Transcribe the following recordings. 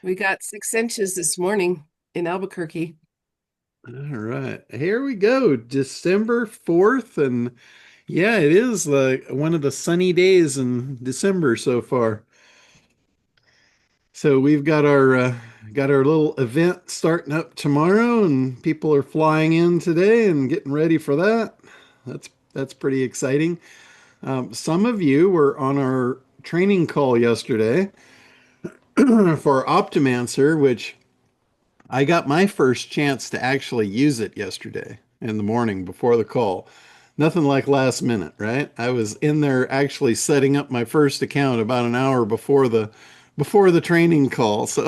We got 6 inches this morning in Albuquerque. All right, here we go. December 4th, and yeah, it is like one of the sunny days in December so far. So we've got our little event starting up tomorrow, and people are flying in today and getting ready for that. That's pretty exciting. Some of you were on our training call yesterday for Optimancer, which I got my first chance to actually use it yesterday in the morning before the call. Nothing like last minute, right? I was in there actually setting up my first account about an hour before the training call. So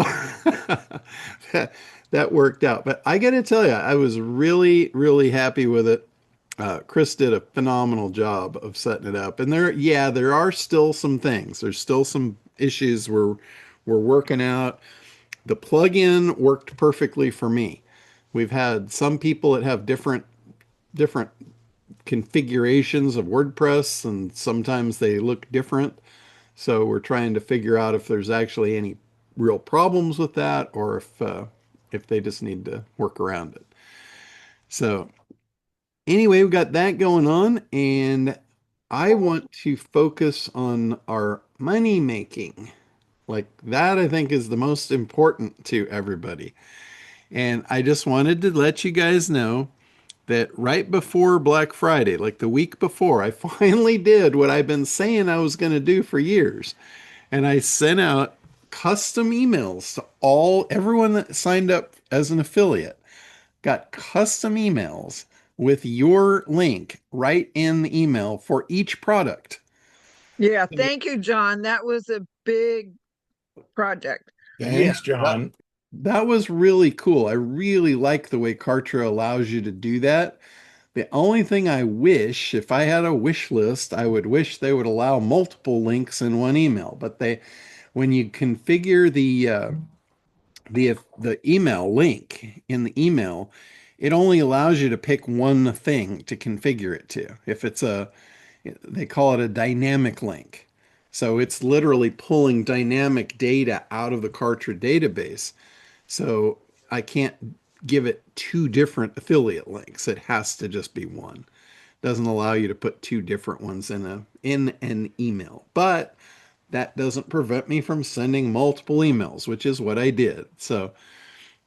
that that worked out. But I got to tell you, I was really happy with it. Chris did a phenomenal job of setting it up. And there are still some things. There's still some issues we're working out. The plugin worked perfectly for me. We've had some people that have different configurations of WordPress, and sometimes they look different. So we're trying to figure out if there's actually any real problems with that, or if they just need to work around it. So anyway, we've got that going on, and I want to focus on our money making. Like that, I think is the most important to everybody. And I just wanted to let you guys know that right before Black Friday, like the week before, I finally did what I've been saying I was going to do for years. And I sent out custom emails to everyone that signed up as an affiliate, got custom emails with your link right in the email for each product. Yeah, thank you, John. That was a big project. Yeah, Thanks, John. that was really cool. I really like the way Kartra allows you to do that. The only thing I wish, if I had a wish list, I would wish they would allow multiple links in one email. But when you configure the email link in the email, it only allows you to pick one thing to configure it to. If they call it a dynamic link. So it's literally pulling dynamic data out of the Kartra database. So I can't give it two different affiliate links. It has to just be one. Doesn't allow you to put two different ones in an email. But that doesn't prevent me from sending multiple emails, which is what I did. So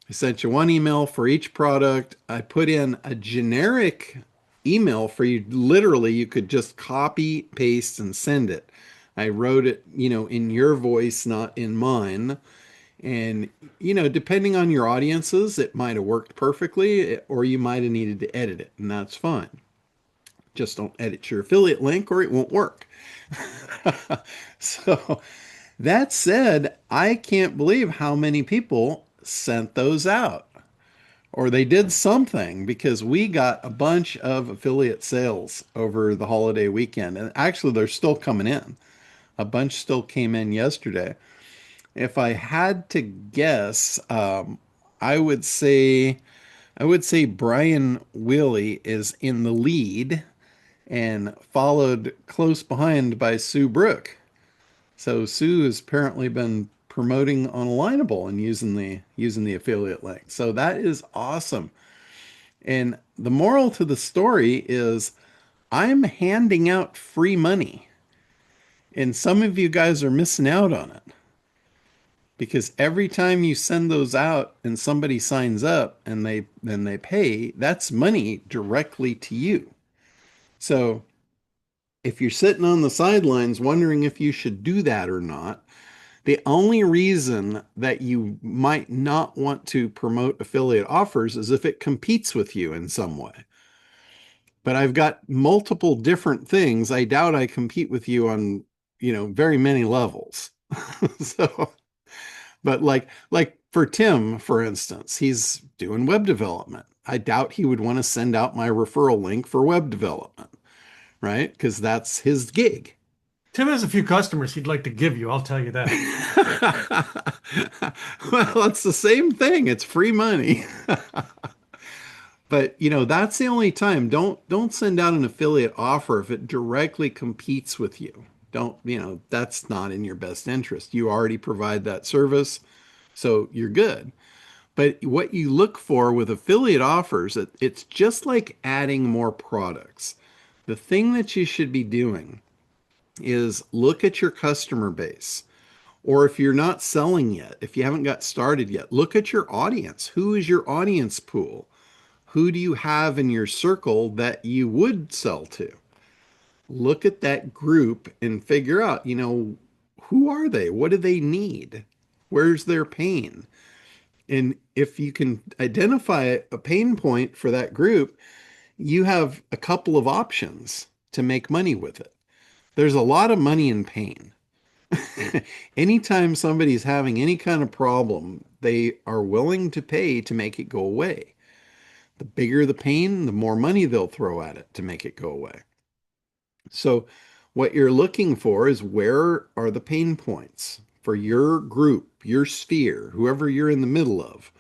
I sent you one email for each product. I put in a generic email for you. Literally, you could just copy, paste, and send it. I wrote it, in your voice, not in mine. And, depending on your audiences, it might have worked perfectly, or you might have needed to edit it, and that's fine. Just don't edit your affiliate link or it won't work. So, that said, I can't believe how many people sent those out or they did something because we got a bunch of affiliate sales over the holiday weekend. And actually, they're still coming in. A bunch still came in yesterday. If I had to guess, I would say I would say Brian Willie is in the lead and followed close behind by Sue Brook. So Sue has apparently been promoting on Alignable and using the affiliate link. So that is awesome. And the moral to the story is I'm handing out free money. And some of you guys are missing out on it because every time you send those out and somebody signs up and they pay, that's money directly to you. So if you're sitting on the sidelines wondering if you should do that or not, the only reason that you might not want to promote affiliate offers is if it competes with you in some way. But I've got multiple different things. I doubt I compete with you on, very many levels. So, but like for Tim, for instance, he's doing web development. I doubt he would want to send out my referral link for web development, right? Because that's his gig. Tim has a few customers he'd like to give you, I'll tell you that. Well, it's the same thing. It's free money. But that's the only time. Don't send out an affiliate offer if it directly competes with you. Don't, that's not in your best interest. You already provide that service. So you're good. But what you look for with affiliate offers, it's just like adding more products. The thing that you should be doing is look at your customer base. Or if you're not selling yet, if you haven't got started yet, look at your audience. Who is your audience pool? Who do you have in your circle that you would sell to? Look at that group and figure out, who are they? What do they need? Where's their pain? And if you can identify a pain point for that group, you have a couple of options to make money with it. There's a lot of money in pain. Anytime somebody's having any kind of problem, they are willing to pay to make it go away. The bigger the pain, the more money they'll throw at it to make it go away. So, what you're looking for is where are the pain points for your group, your sphere, whoever you're in the middle of.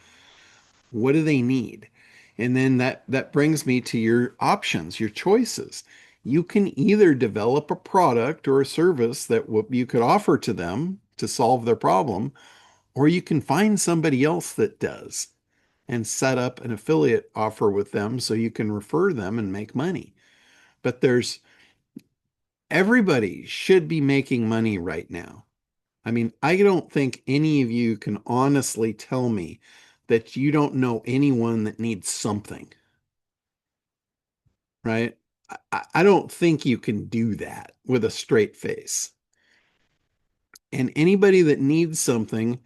What do they need? And then that brings me to your options, your choices. You can either develop a product or a service that you could offer to them to solve their problem, or you can find somebody else that does and set up an affiliate offer with them so you can refer them and make money. But everybody should be making money right now. I mean, I don't think any of you can honestly tell me that you don't know anyone that needs something, right? I don't think you can do that with a straight face. And anybody that needs something,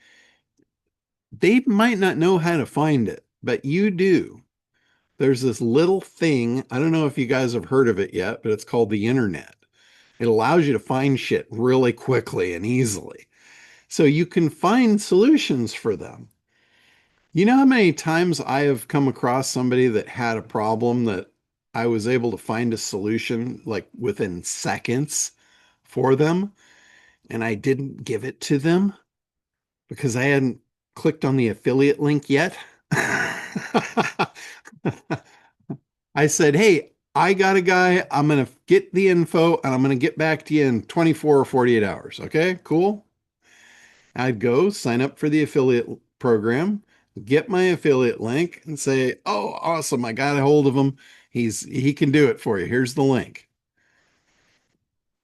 they might not know how to find it, but you do. There's this little thing, I don't know if you guys have heard of it yet, but it's called the internet. It allows you to find shit really quickly and easily. So you can find solutions for them. You know how many times I have come across somebody that had a problem that I was able to find a solution like within seconds for them, and I didn't give it to them because I hadn't clicked on the affiliate link yet? I said, hey, I got a guy. I'm going to get the info and I'm going to get back to you in 24 or 48 hours. Okay, cool. I'd go sign up for the affiliate program, get my affiliate link and say, oh, awesome. I got a hold of him. He can do it for you. Here's the link.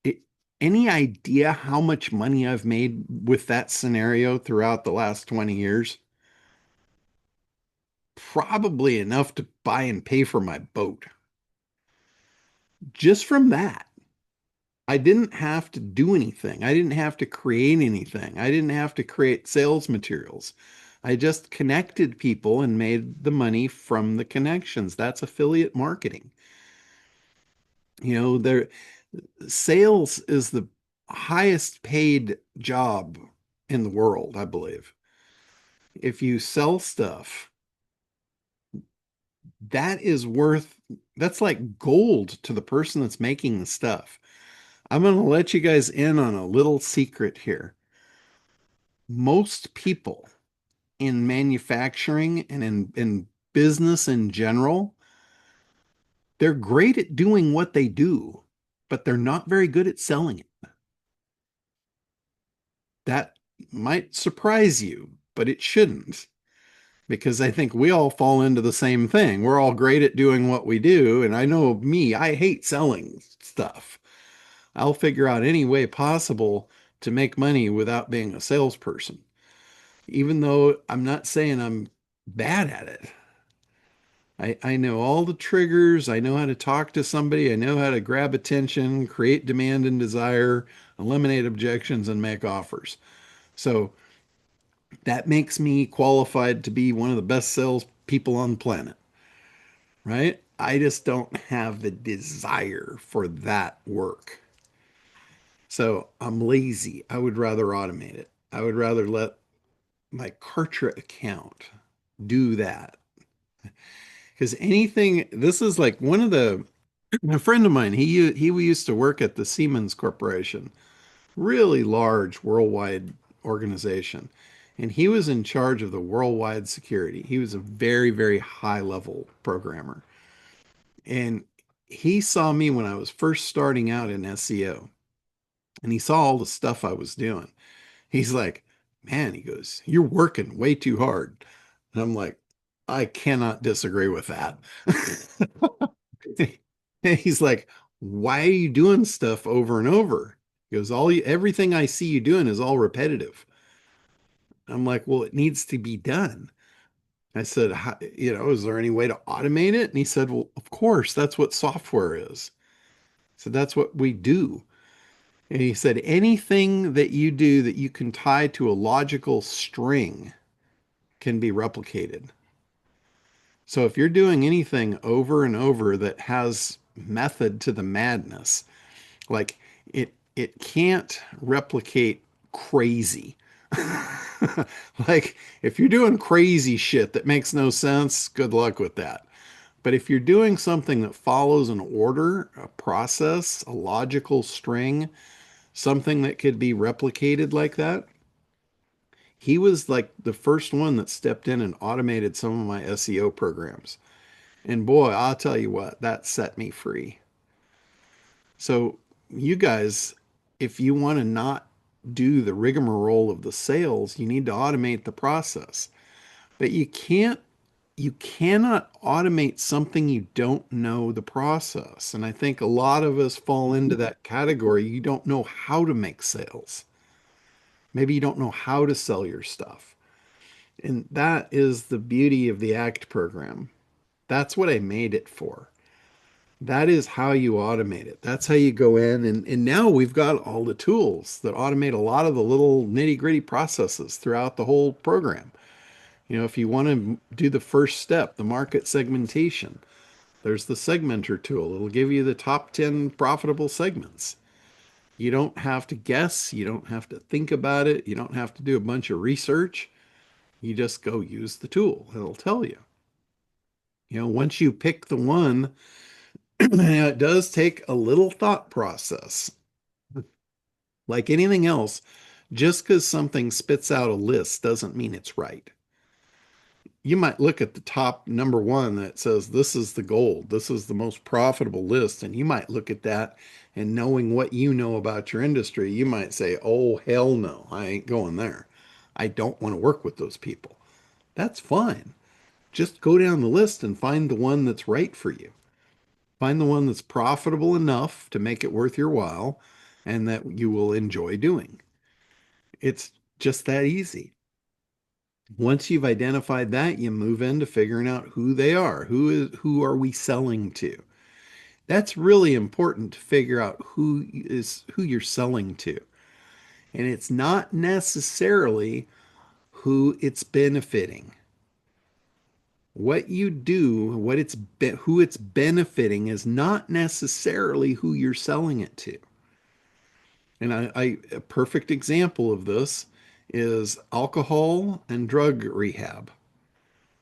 It, any idea how much money I've made with that scenario throughout the last 20 years? Probably enough to buy and pay for my boat. Just from that. I didn't have to do anything. I didn't have to create anything. I didn't have to create sales materials. I just connected people and made the money from the connections. That's affiliate marketing. There sales is the highest paid job in the world, I believe. If you sell stuff, that's like gold to the person that's making the stuff. I'm going to let you guys in on a little secret here. Most people in manufacturing and in business in general, they're great at doing what they do, but they're not very good at selling it. That might surprise you, but it shouldn't, because I think we all fall into the same thing. We're all great at doing what we do, and I know me, I hate selling stuff. I'll figure out any way possible to make money without being a salesperson, even though I'm not saying I'm bad at it. I know all the triggers. I know how to talk to somebody. I know how to grab attention, create demand and desire, eliminate objections, and make offers. So that makes me qualified to be one of the best sales people on the planet, right? I just don't have the desire for that work. So I'm lazy. I would rather automate it. I would rather let my Kartra account do that. Because this is like a friend of mine, he used to work at the Siemens Corporation, really large worldwide organization. And he was in charge of the worldwide security. He was a very, very high level programmer. And he saw me when I was first starting out in SEO. And he saw all the stuff I was doing. He's like, man, he goes, you're working way too hard. And I'm like, I cannot disagree with that. And he's like, why are you doing stuff over and over? He goes, everything I see you doing is all repetitive. I'm like, well, it needs to be done. I said, is there any way to automate it? And he said, well, of course, that's what software is. So that's what we do. And he said, anything that you do that you can tie to a logical string can be replicated. So if you're doing anything over and over that has method to the madness, like it can't replicate crazy. Like if you're doing crazy shit that makes no sense, good luck with that. But if you're doing something that follows an order, a process, a logical string, something that could be replicated like that, he was like the first one that stepped in and automated some of my SEO programs. And boy, I'll tell you what, that set me free. So, you guys, if you want to not do the rigmarole of the sales, you need to automate the process. But you cannot automate something you don't know the process. And I think a lot of us fall into that category. You don't know how to make sales. Maybe you don't know how to sell your stuff. And that is the beauty of the ACT program. That's what I made it for. That is how you automate it. That's how you go in. And now we've got all the tools that automate a lot of the little nitty gritty processes throughout the whole program. If you want to do the first step, the market segmentation, there's the segmenter tool. It'll give you the top 10 profitable segments. You don't have to guess. You don't have to think about it. You don't have to do a bunch of research. You just go use the tool. It'll tell you. Once you pick the one, it does take a little thought process. Like anything else, just because something spits out a list doesn't mean it's right. You might look at the top number one that says this is the gold, this is the most profitable list, and you might look at that and knowing what you know about your industry, you might say, oh, hell no, I ain't going there. I don't want to work with those people. That's fine. Just go down the list and find the one that's right for you. Find the one that's profitable enough to make it worth your while and that you will enjoy doing. It's just that easy. Once you've identified that, you move into figuring out who they are. Who are we selling to? That's really important to figure out who you're selling to. And it's not necessarily who it's benefiting. What you do, who it's benefiting is not necessarily who you're selling it to. And a perfect example of this is alcohol and drug rehab.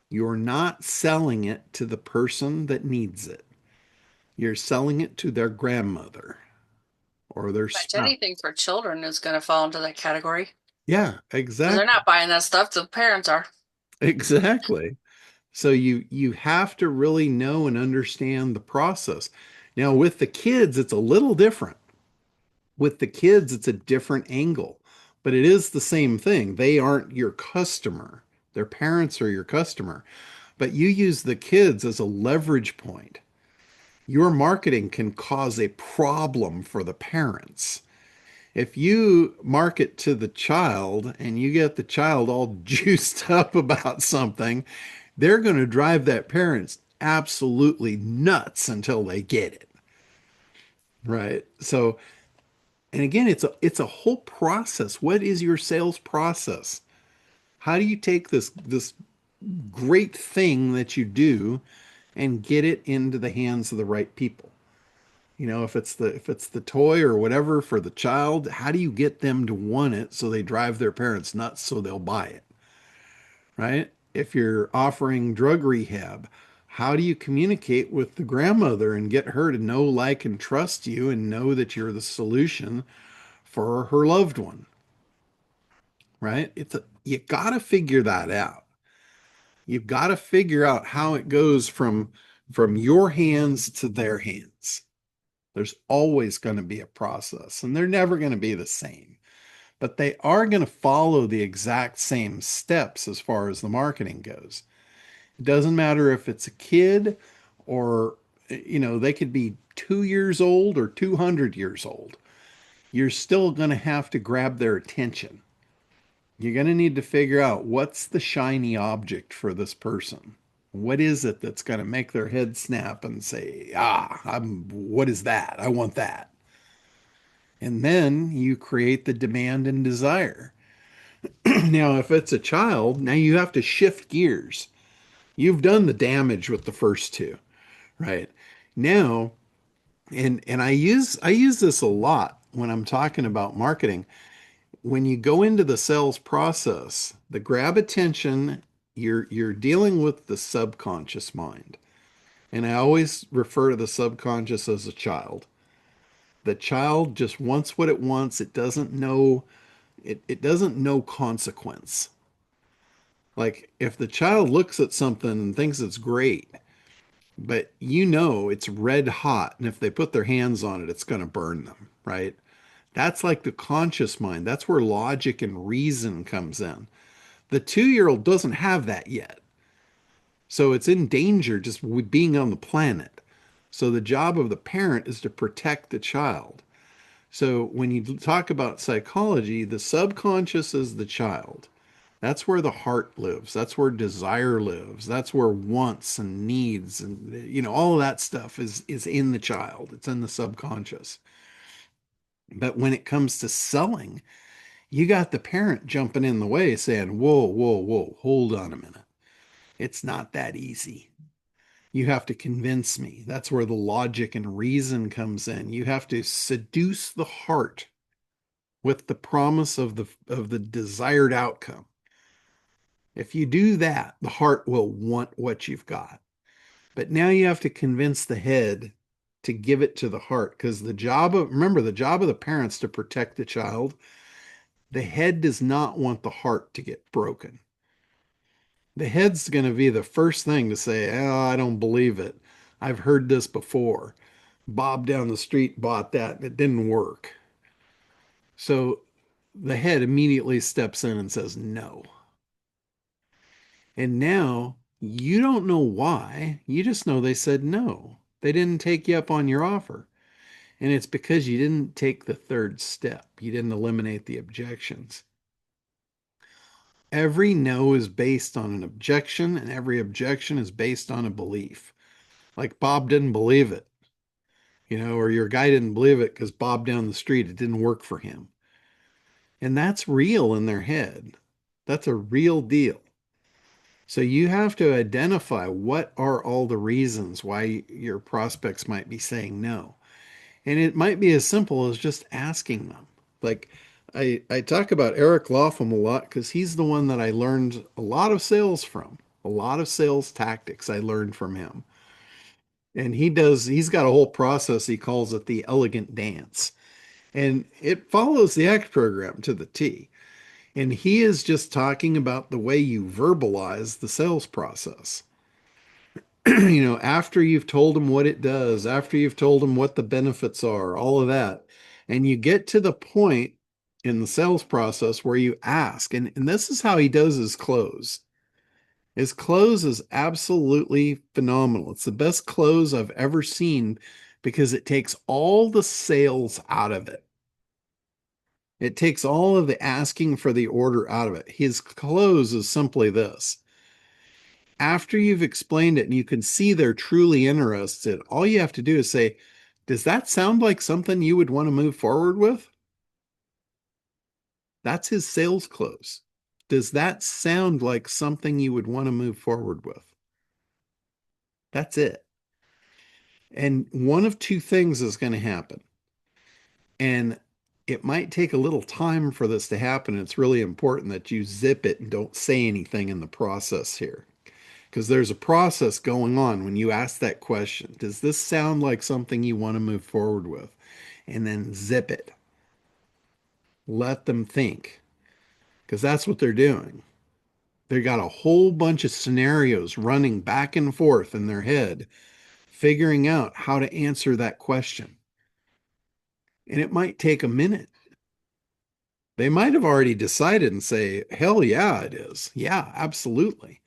You're not selling it to the person that needs it. You're selling it to their grandmother or their Bet spouse. anything for children is going to fall into that category. Yeah, Because they're exactly. not buying that stuff, the parents are. Exactly. So you have to really know and understand the process. Now with the kids, it's a little different. With the kids, it's a different angle, but it is the same thing. They aren't your customer. Their parents are your customer, but you use the kids as a leverage point. Your marketing can cause a problem for the parents. If you market to the child and you get the child all juiced up about something, they're going to drive that parent absolutely nuts until they get it. Right? So, and again, it's a whole process. What is your sales process? How do you take this great thing that you do and get it into the hands of the right people? If it's the toy or whatever for the child, how do you get them to want it so they drive their parents nuts so they'll buy it? Right? If you're offering drug rehab, how do you communicate with the grandmother and get her to know, like, and trust you and know that you're the solution for her loved one? Right? You got to figure that out. You've got to figure out how it goes from your hands to their hands. There's always going to be a process, and they're never going to be the same. but they are going to follow the exact same steps as far as the marketing goes. It doesn't matter if it's a kid or, they could be 2 years old or 200 years old. You're still going to have to grab their attention. You're going to need to figure out what's the shiny object for this person. What is it that's going to make their head snap and say, what is that? I want that. And then you create the demand and desire. Now, if it's a child, now you have to shift gears. You've done the damage with the first two, right? Now, and I use this a lot when I'm talking about marketing. When you go into the sales process, the grab attention, you're dealing with the subconscious mind. And I always refer to the subconscious as a child. The child just wants what it wants. It doesn't know it doesn't know consequence. Like if the child looks at something and thinks it's great, but it's red hot, and if they put their hands on it, it's going to burn them, right? That's like the conscious mind. That's where logic and reason comes in. The 2-year-old doesn't have that yet. So it's in danger just with being on the planet. So the job of the parent is to protect the child. So when you talk about psychology, the subconscious is the child. That's where the heart lives. That's where desire lives. That's where wants and needs and all of that stuff is in the child. It's in the subconscious. But when it comes to selling, you got the parent jumping in the way saying, whoa, whoa, whoa, hold on a minute. It's not that easy. You have to convince me. That's where the logic and reason comes in. You have to seduce the heart with the promise of the desired outcome. If you do that, the heart will want what you've got. But now you have to convince the head to give it to the heart, because the job of the parents to protect the child. The head does not want the heart to get broken. The head's going to be the first thing to say, oh, I don't believe it. I've heard this before. Bob down the street bought that and it didn't work. So the head immediately steps in and says no. And now you don't know why. You just know they said no. They didn't take you up on your offer. And it's because you didn't take the third step. You didn't eliminate the objections. Every no is based on an objection, and every objection is based on a belief. Like Bob didn't believe it, or your guy didn't believe it because Bob down the street, it didn't work for him. And that's real in their head. That's a real deal. So you have to identify what are all the reasons why your prospects might be saying no. And it might be as simple as just asking them. Like I talk about Eric Lapham a lot because he's the one that I learned a lot of sales from. A lot of sales tactics I learned from him. And he's got a whole process. He calls it the elegant dance. And it follows the ACT program to the T. And he is just talking about the way you verbalize the sales process. After you've told them what it does, after you've told them what the benefits are, all of that, and you get to the point in the sales process where you ask, and this is how he does his close. His close is absolutely phenomenal. It's the best close I've ever seen because it takes all the sales out of it. It takes all of the asking for the order out of it. His close is simply this. After you've explained it and you can see they're truly interested, all you have to do is say, does that sound like something you would want to move forward with? That's his sales close. Does that sound like something you would want to move forward with? That's it. And one of two things is going to happen. And it might take a little time for this to happen. It's really important that you zip it and don't say anything in the process here. Because there's a process going on when you ask that question. Does this sound like something you want to move forward with? And then zip it. Let them think. Because that's what they're doing. They got a whole bunch of scenarios running back and forth in their head, figuring out how to answer that question. And it might take a minute. They might have already decided and say, hell yeah, it is. Yeah, absolutely.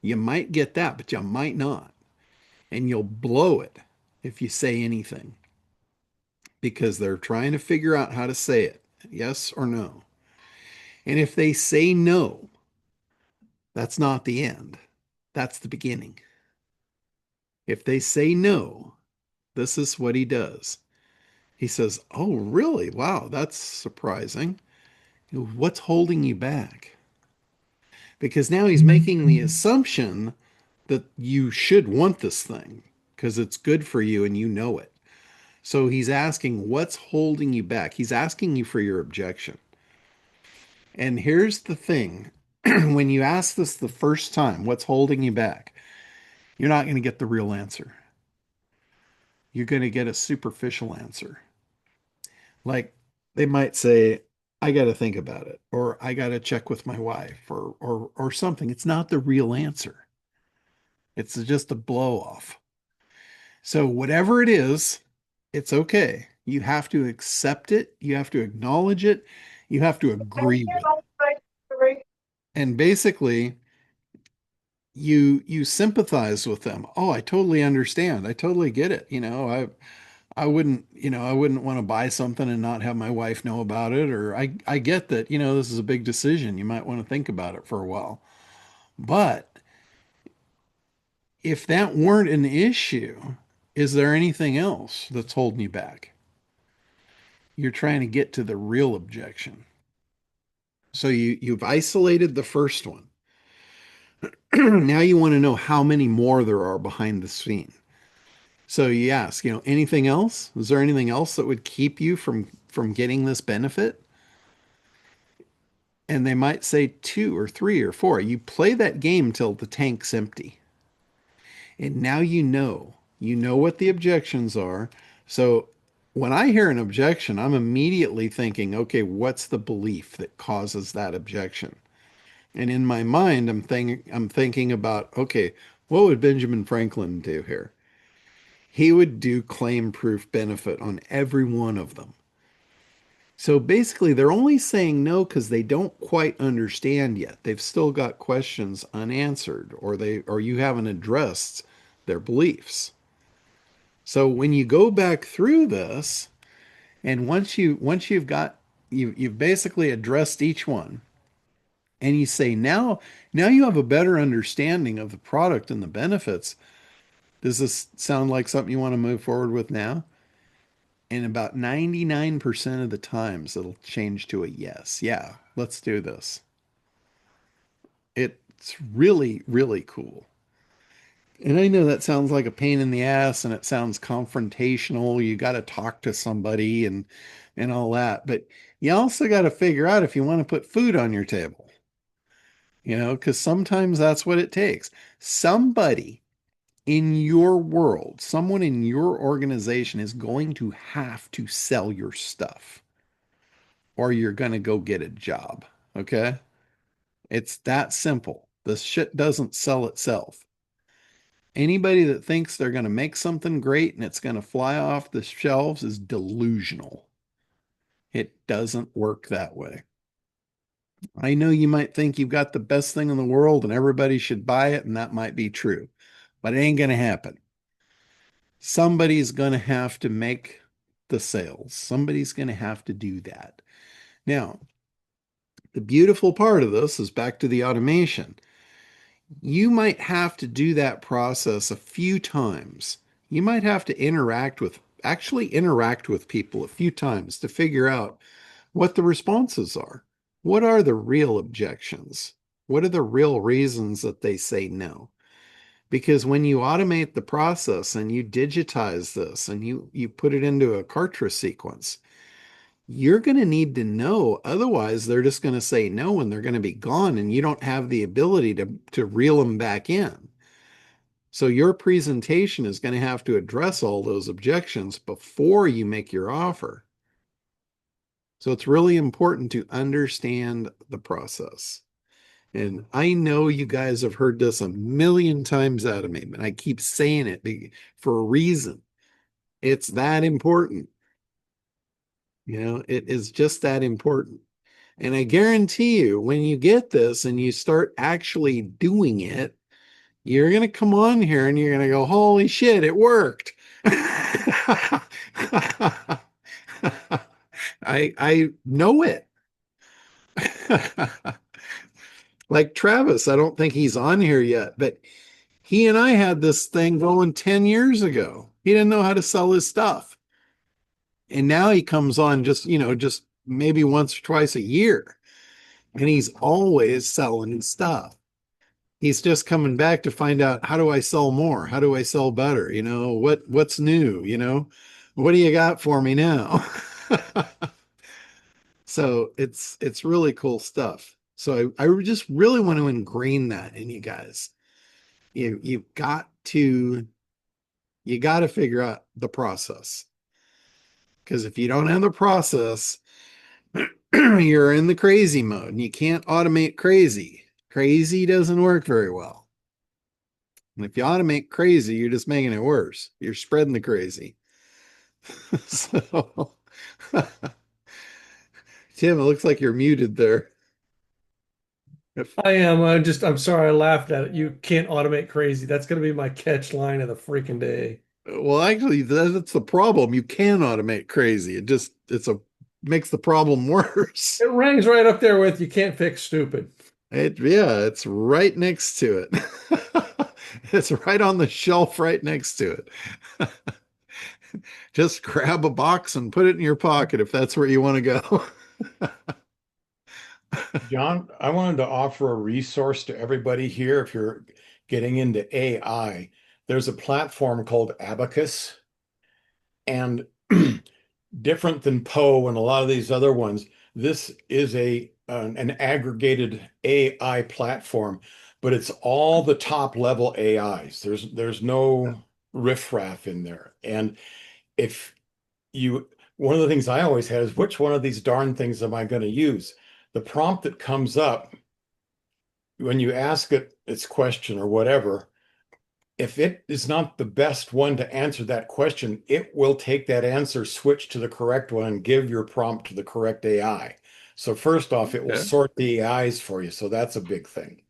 You might get that, but you might not. And you'll blow it if you say anything because they're trying to figure out how to say it, yes or no. And if they say no, that's not the end. That's the beginning. If they say no, this is what he does. He says, oh, really? Wow, that's surprising. What's holding you back? Because now he's making the assumption that you should want this thing because it's good for you and you know it. So he's asking, what's holding you back? He's asking you for your objection. And here's the thing. When you ask this the first time, what's holding you back? You're not going to get the real answer. You're going to get a superficial answer. Like they might say, I got to think about it, or I got to check with my wife, or something. It's not the real answer. It's just a blow off. So whatever it is, it's okay. You have to accept it. You have to acknowledge it. You have to agree with it. And basically, you sympathize with them. Oh, I totally understand. I totally get it. I wouldn't, I wouldn't want to buy something and not have my wife know about it. Or I get that, this is a big decision. You might want to think about it for a while. But if that weren't an issue, is there anything else that's holding you back? You're trying to get to the real objection. So you've isolated the first one. Now you want to know how many more there are behind the scene. So you ask, anything else? Is there anything else that would keep you from getting this benefit? And they might say two or three or four. You play that game till the tank's empty. And now you know what the objections are. So when I hear an objection, I'm immediately thinking, okay, what's the belief that causes that objection? And in my mind, I'm thinking about, okay, what would Benjamin Franklin do here? He would do claim proof benefit on every one of them. So basically, they're only saying no because they don't quite understand yet. They've still got questions unanswered, or you haven't addressed their beliefs. So when you go back through this, and you've basically addressed each one, and you say now you have a better understanding of the product and the benefits. Does this sound like something you want to move forward with now? And about 99% of the times it'll change to a yes. Yeah, let's do this. It's really, really cool. And I know that sounds like a pain in the ass and it sounds confrontational. You got to talk to somebody and all that. But you also got to figure out if you want to put food on your table. Because sometimes that's what it takes. Somebody in your world, someone in your organization is going to have to sell your stuff or you're going to go get a job. Okay. It's that simple. The shit doesn't sell itself. Anybody that thinks they're going to make something great and it's going to fly off the shelves is delusional. It doesn't work that way. I know you might think you've got the best thing in the world and everybody should buy it, and that might be true, but it ain't going to happen. Somebody's going to have to make the sales. Somebody's going to have to do that. Now, the beautiful part of this is back to the automation. You might have to do that process a few times. You might have to actually interact with people a few times to figure out what the responses are. What are the real objections? What are the real reasons that they say no? Because when you automate the process and you digitize this and you put it into a cartridge sequence, you're going to need to know. Otherwise, they're just going to say no and they're going to be gone and you don't have the ability to reel them back in. So your presentation is going to have to address all those objections before you make your offer. So it's really important to understand the process. And I know you guys have heard this a million times out of me, but I keep saying it for a reason. It's that important. It is just that important. And I guarantee you, when you get this and you start actually doing it, you're going to come on here and you're going to go, holy shit, it worked. I know it. Like Travis, I don't think he's on here yet, but he and I had this thing going 10 years ago. He didn't know how to sell his stuff. And now he comes on just maybe once or twice a year. And he's always selling stuff. He's just coming back to find out, how do I sell more? How do I sell better? What's new? What do you got for me now? So it's really cool stuff. So I just really want to ingrain that in you guys. You got to figure out the process. Because if you don't have the process, you're in the crazy mode and you can't automate crazy. Crazy doesn't work very well. And if you automate crazy, you're just making it worse. You're spreading the crazy. So, Tim, it looks like you're muted there. I am. I'm sorry. I laughed at it. You can't automate crazy. That's going to be my catch line of the freaking day. Well, actually, that's the problem. You can automate crazy. Makes the problem worse. It ranks right up there with you can't fix stupid. It's right next to it. It's right on the shelf right next to it. Just grab a box and put it in your pocket if that's where you want to go. John, I wanted to offer a resource to everybody here if you're getting into AI. There's a platform called Abacus, and different than Poe and a lot of these other ones, this is an aggregated AI platform, but it's all the top level AIs. There's no riffraff in there. And if you one of the things I always had is, which one of these darn things am I going to use? The prompt that comes up when you ask it its question or whatever, if it is not the best one to answer that question, it will take that answer, switch to the correct one, and give your prompt to the correct AI. So first off, it will sort the AIs for you. So that's a big thing.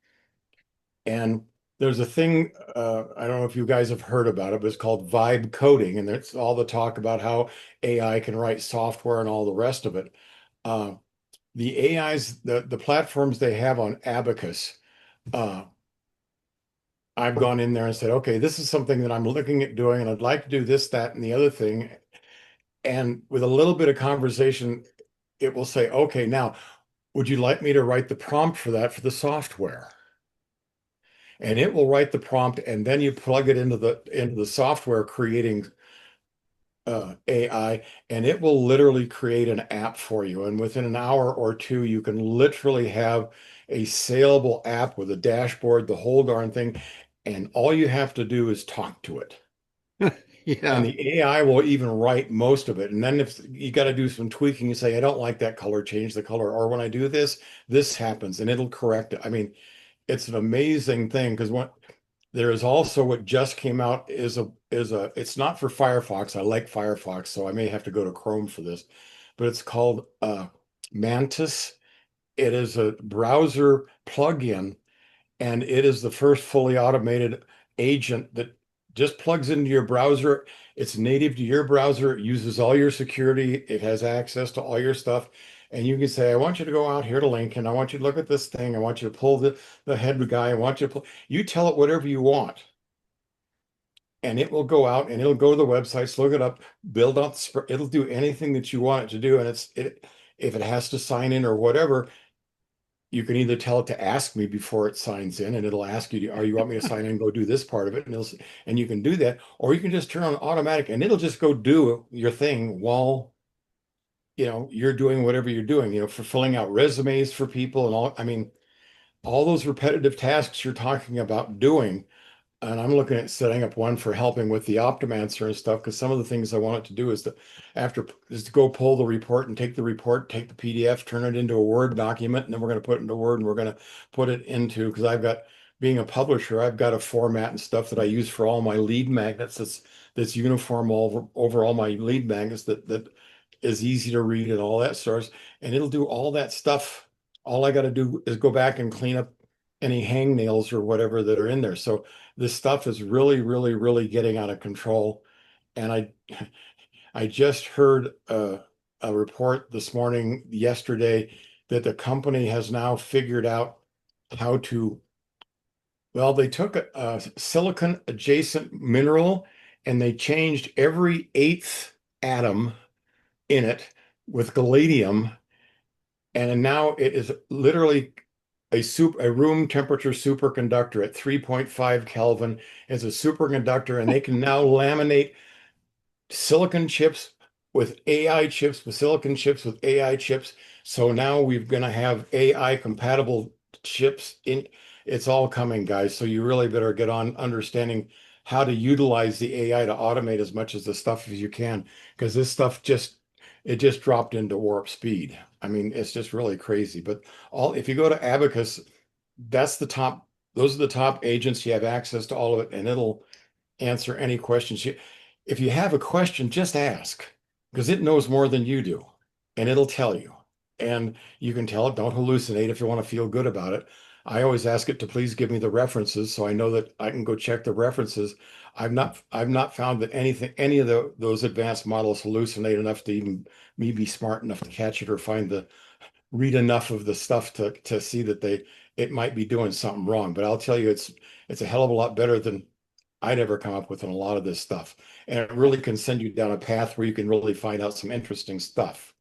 And there's a thing, I don't know if you guys have heard about it, but it's called vibe coding. And there's all the talk about how AI can write software and all the rest of it. The AIs, the platforms they have on Abacus, I've gone in there and said, okay, this is something that I'm looking at doing, and I'd like to do this, that, and the other thing. And with a little bit of conversation, it will say, okay, now, would you like me to write the prompt for that for the software? And it will write the prompt, and then you plug it into the software creating AI, and it will literally create an app for you. And within an hour or two, you can literally have a saleable app with a dashboard, the whole darn thing. And all you have to do is talk to it. Yeah. And the AI will even write most of it. And then if you got to do some tweaking, you say, I don't like that color, change the color. Or when I do this, this happens, and it'll correct it. I mean, it's an amazing thing, because there is also what just came out it's not for Firefox. I like Firefox, so I may have to go to Chrome for this, but it's called Mantis. It is a browser plugin, and it is the first fully automated agent that just plugs into your browser. It's native to your browser. It uses all your security. It has access to all your stuff. And you can say, I want you to go out here to Lincoln. I want you to look at this thing. I want you to pull the head guy. I want you to pull. You tell it whatever you want. And it will go out and it'll go to the websites, look it up, build out, it'll do anything that you want it to do. And if it has to sign in or whatever, you can either tell it to ask me before it signs in, and it'll ask you, you want me to sign in and go do this part of it? And you can do that, or you can just turn on automatic and it'll just go do your thing while, you're doing whatever you're doing, for filling out resumes for people and all. I mean, all those repetitive tasks you're talking about doing. And I'm looking at setting up one for helping with the Optimancer and stuff, because some of the things I want it to do is to go pull the report and take the report, take the PDF, turn it into a Word document, and then we're going to put it into Word, and we're going to put it into, because being a publisher, I've got a format and stuff that I use for all my lead magnets that's uniform over all my lead magnets that is easy to read and all that source, and it'll do all that stuff. All I got to do is go back and clean up any hangnails or whatever that are in there. So this stuff is really, really, really getting out of control. And I just heard a report this morning, yesterday, that the company has now figured out how to, well, they took a silicon adjacent mineral and they changed every eighth atom in it with gallium, and now it is literally a room temperature superconductor at 3.5 Kelvin as a superconductor, and they can now laminate silicon chips with AI chips, with silicon chips with AI chips. So now we're going to have AI compatible chips in. It's all coming, guys. So you really better get on understanding how to utilize the AI to automate as much of the stuff as you can, because this stuff just dropped into warp speed. I mean, it's just really crazy. But all if you go to Abacus, that's the top, those are the top agents. You have access to all of it, and it'll answer any questions. If you have a question, just ask, because it knows more than you do, and it'll tell you. And you can tell it, don't hallucinate if you want to feel good about it. I always ask it to please give me the references so I know that I can go check the references. I've not found that any of those advanced models hallucinate enough to even me be smart enough to catch it or read enough of the stuff to see that it might be doing something wrong. But I'll tell you, it's a hell of a lot better than I'd ever come up with on a lot of this stuff. And it really can send you down a path where you can really find out some interesting stuff.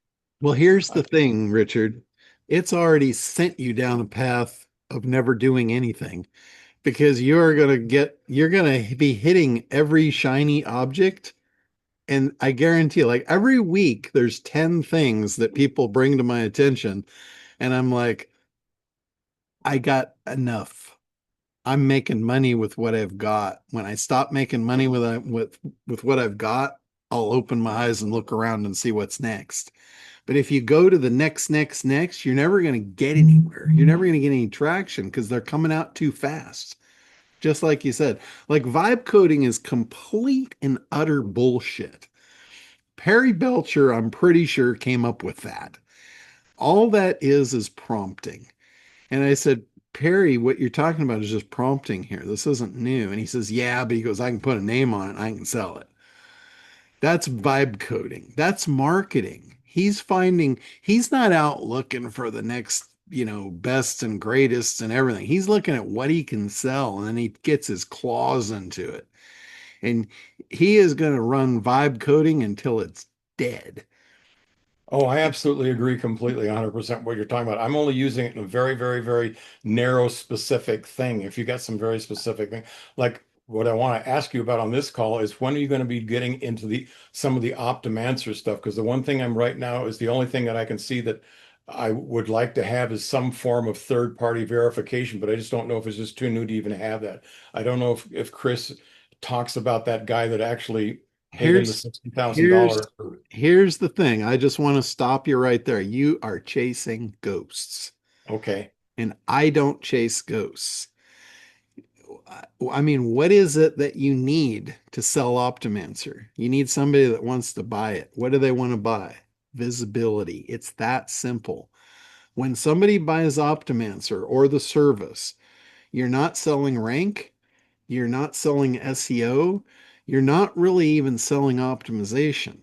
Well, here's the thing, Richard. It's already sent you down a path of never doing anything because you're going to be hitting every shiny object. And I guarantee, like every week, there's 10 things that people bring to my attention. And I'm like, I got enough. I'm making money with what I've got. When I stop making money with what I've got, I'll open my eyes and look around and see what's next. But if you go to the next, you're never going to get anywhere. You're never going to get any traction because they're coming out too fast. Just like you said, like vibe coding is complete and utter bullshit. Perry Belcher, I'm pretty sure, came up with that. All that is prompting. And I said, Perry, what you're talking about is just prompting here. This isn't new. And he says, yeah, but he goes, I can put a name on it. I can sell it. That's vibe coding. That's marketing. He's not out looking for the next, best and greatest and everything. He's looking at what he can sell and then he gets his claws into it. And he is going to run vibe coding until it's dead. Oh, I absolutely agree completely, 100% what you're talking about. I'm only using it in a very, very, very narrow, specific thing. If you got some very specific thing, like what I want to ask you about on this call is when are you going to be getting into some of the Optimancer stuff? Because the one thing I'm right now is the only thing that I can see that I would like to have is some form of third-party verification, but I just don't know if it's just too new to even have that. I don't know if Chris talks about that guy that actually paid him the Here's $60,000. here's the thing. I just want to stop you right there. You are chasing ghosts, Okay. and I don't chase ghosts. I mean, what is it that you need to sell Optimancer? You need somebody that wants to buy it. What do they want to buy? Visibility. It's that simple. When somebody buys Optimancer or the service, you're not selling rank, you're not selling SEO, you're not really even selling optimization.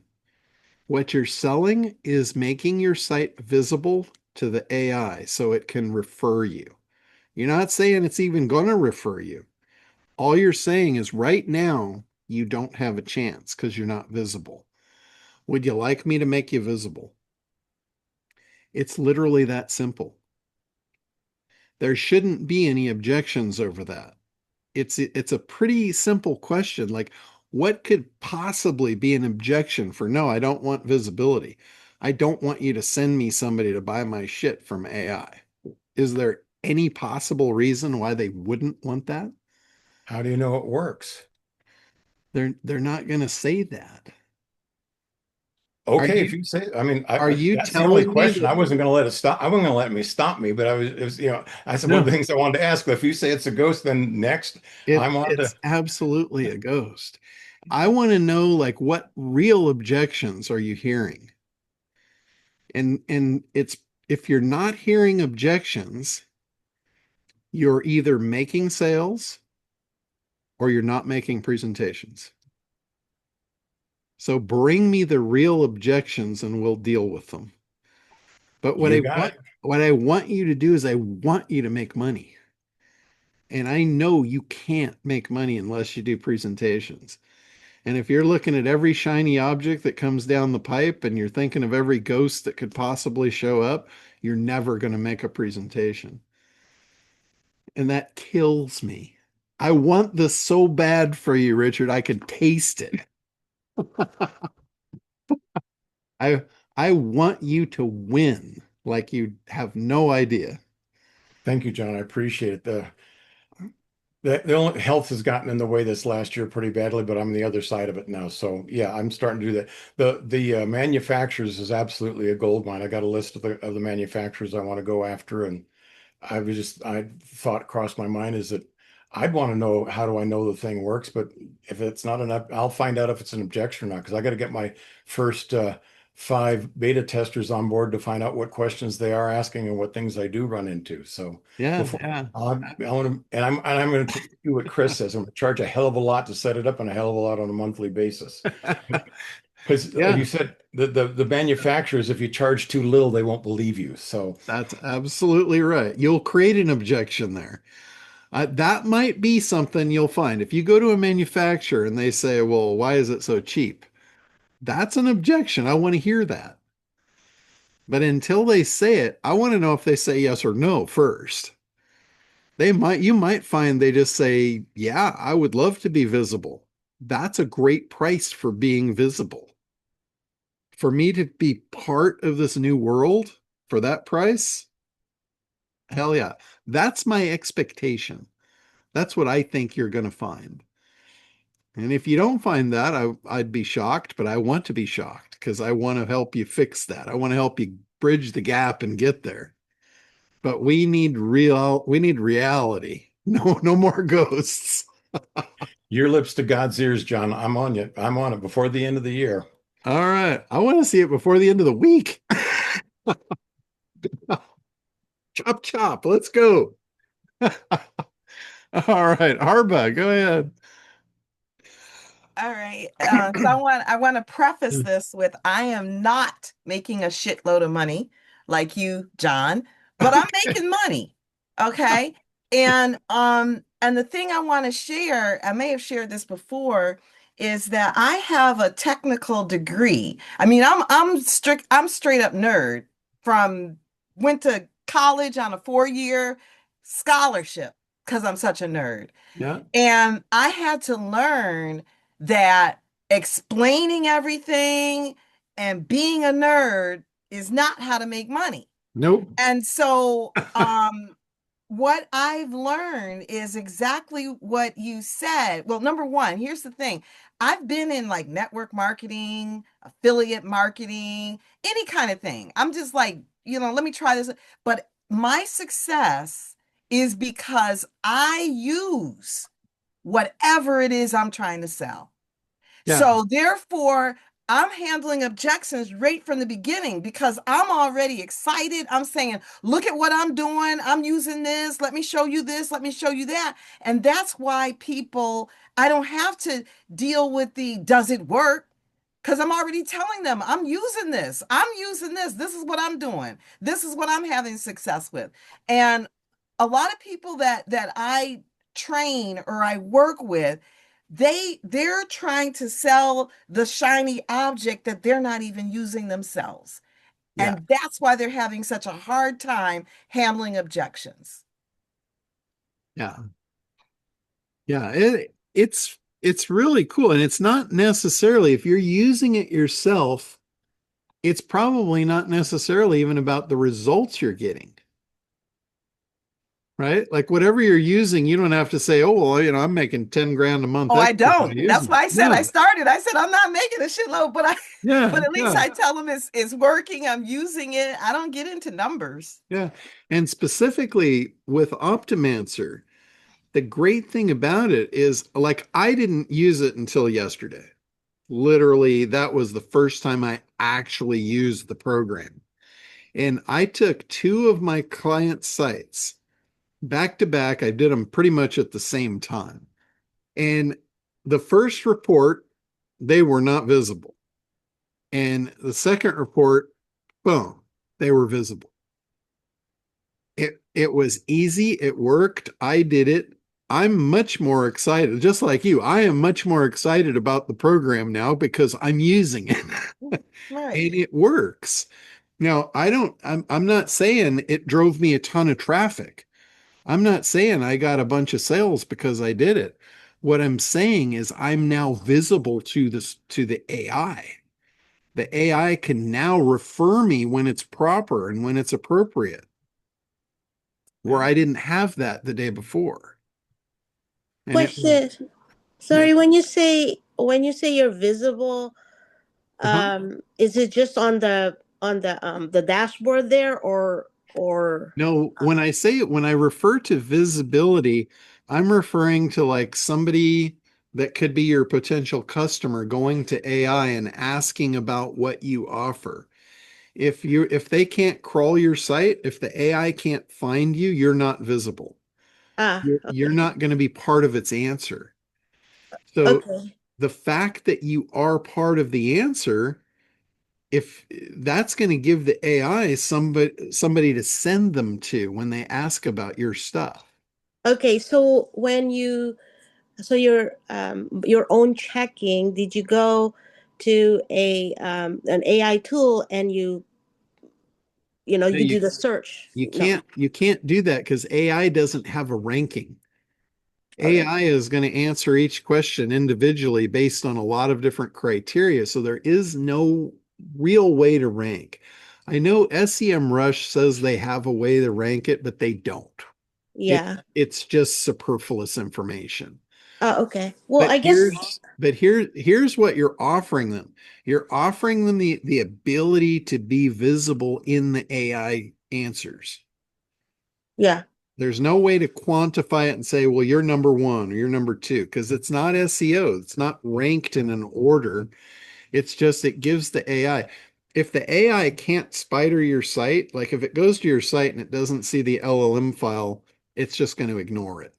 What you're selling is making your site visible to the AI so it can refer you. You're not saying it's even going to refer you. All you're saying is right now, you don't have a chance because you're not visible. Would you like me to make you visible? It's literally that simple. There shouldn't be any objections over that. It's a pretty simple question. Like, what could possibly be an objection for no, I don't want visibility. I don't want you to send me somebody to buy my shit from AI. Is there any possible reason why they wouldn't want that? How do you know it works? They're not going to say that. Okay, if you say, I mean, Are you that's the only telling me question. I that wasn't going to let it stop. I wasn't going to let me stop me, but it was, that's one of no, the things I wanted to ask. But if you say it's a ghost, then next I'm on to, it's absolutely a ghost. I want to know like what real objections are you hearing? And it's, if you're not hearing objections, you're either making sales or you're not making presentations. So bring me the real objections and we'll deal with them. But You got it. what I want you to do is I want you to make money. And I know you can't make money unless you do presentations. And if you're looking at every shiny object that comes down the pipe and you're thinking of every ghost that could possibly show up, you're never going to make a presentation. And that kills me. I want this so bad for you, Richard. I could taste it. I I want you to win like you have no idea. Thank you, John. I appreciate it. The only health has gotten in the way this last year pretty badly, but I'm the other side of it now. So yeah, I'm starting to do that. The manufacturers is absolutely a gold mine. I got a list of the manufacturers I want to go after, and I thought crossed my mind is that I'd want to know how do I know the thing works, but if it's not enough, I'll find out if it's an objection or not, because I got to get my first 5 beta testers on board to find out what questions they are asking and what things I do run into. So Yeah, before yeah. I want to, and I'm going to do what Chris says. I'm going to charge a hell of a lot to set it up and a hell of a lot on a monthly basis. Because Yeah. you said the manufacturers, if you charge too little, they won't believe you. So That's absolutely right. You'll create an objection there. That might be something you'll find. If you go to a manufacturer and they say, well, why is it so cheap? That's an objection. I want to hear that. But until they say it, I want to know if they say yes or no first. You might find they just say, yeah, I would love to be visible. That's a great price for being visible. For me to be part of this new world for that price, hell yeah. That's my expectation. That's what I think you're going to find. And if you don't find that, I'd be shocked, but I want to be shocked because I want to help you fix that. I want to help you bridge the gap and get there. But we need reality. No, no more ghosts. your lips to God's ears, John. I'm on you. I'm on it before the end of the year. All right. I want to see it before the end of the week. Chop, chop. Let's go. All right. Harba, go ahead. All right. So I want to preface this with I am not making a shitload of money like you, John, but I'm making money. Okay. And the thing I want to share, I may have shared this before, is that I have a technical degree. I mean, I'm straight up nerd from went to college on a 4-year scholarship because I'm such a nerd. Yeah. And I had to learn that explaining everything and being a nerd is not how to make money. Nope. And so what I've learned is exactly what you said. Well, number one, here's the thing. I've been in like network marketing, affiliate marketing, any kind of thing. I'm just like, let me try this. But my success is because I use whatever it is I'm trying to sell. Yeah. So therefore, I'm handling objections right from the beginning because I'm already excited. I'm saying, look at what I'm doing. I'm using this. Let me show you this. Let me show you that. And that's why I don't have to deal with does it work? Because I'm already telling them I'm using this. I'm using this. This is what I'm doing. This is what I'm having success with. And a lot of people that I train or I work with, they're trying to sell the shiny object that they're not even using themselves. Yeah. And that's why they're having such a hard time handling objections. Yeah. Yeah. It's really cool. And it's not necessarily, if you're using it yourself, it's probably not necessarily even about the results you're getting. Right? Like whatever you're using, you don't have to say, oh, well, I'm making 10 grand a month. Oh, I extra by don't. using That's it. why I said Yeah. I said I'm not making a shitload, but Yeah. but at least Yeah. I tell them it's working. I'm using it. I don't get into numbers. Yeah. And specifically with Optimancer, the great thing about it is like I didn't use it until yesterday. Literally, that was the first time I actually used the program. And I took two of my client sites back to back. I did them pretty much at the same time. And the first report, they were not visible. And the second report, boom, they were visible. It was easy. It worked. I did it. I'm much more excited, just like you. I am much more excited about the program now because I'm using it and Right. it works. Now, I'm not saying it drove me a ton of traffic. I'm not saying I got a bunch of sales because I did it. What I'm saying is I'm now visible to the AI. The AI can now refer me when it's proper and when it's appropriate, where I didn't have that the day before. And it was, Question. Sorry, when you say you're visible, uh-huh. is it just on the dashboard there or No, when I refer to visibility, I'm referring to like somebody that could be your potential customer going to AI and asking about what you offer. If they can't crawl your site, if the AI can't find you, you're not visible. You're okay. not going to be part of its answer. So Okay. the fact that you are part of the answer, if that's going to give the AI somebody to send them to when they ask about your stuff. Okay, so your own checking, did you go to an AI tool and No, you do the search? No. you can't do that because AI doesn't have a ranking. Okay. AI is going to answer each question individually based on a lot of different criteria. So there is no real way to rank. I know SEMrush says they have a way to rank it, but they don't. Yeah. It's just superfluous information. Oh, okay. Well, I guess. Here's what you're offering them. You're offering them the ability to be visible in the AI answers. Yeah. There's no way to quantify it and say, well, you're number one or you're number two, because it's not SEO. It's not ranked in an order. It's just it gives the AI. If the AI can't spider your site, like if it goes to your site and it doesn't see the LLM file, it's just going to ignore it.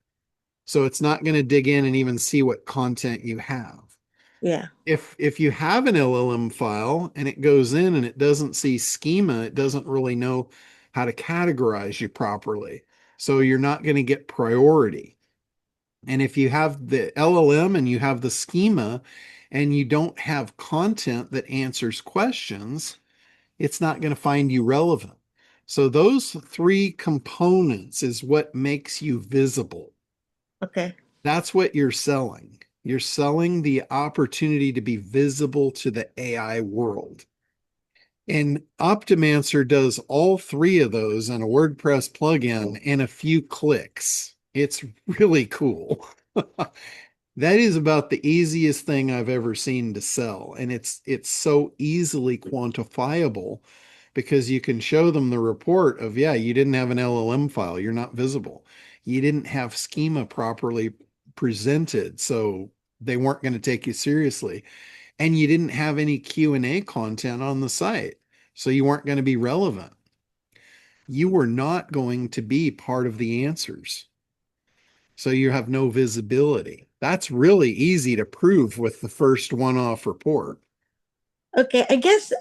So it's not going to dig in and even see what content you have. Yeah. If you have an LLM file and it goes in and it doesn't see schema, it doesn't really know how to categorize you properly. So you're not going to get priority. And if you have the LLM and you have the schema and you don't have content that answers questions, it's not going to find you relevant. So those three components is what makes you visible. Okay. That's what you're selling. You're selling the opportunity to be visible to the AI world. And Optimancer does all three of those in a WordPress plugin in a few clicks. It's really cool. That is about the easiest thing I've ever seen to sell. And it's so easily quantifiable because you can show them the report of, yeah, you didn't have an LLM file, you're not visible. You didn't have schema properly presented, so they weren't going to take you seriously. And you didn't have any Q&A content on the site, so you weren't going to be relevant. You were not going to be part of the answers. So you have no visibility. That's really easy to prove with the first one-off report. Okay. I guess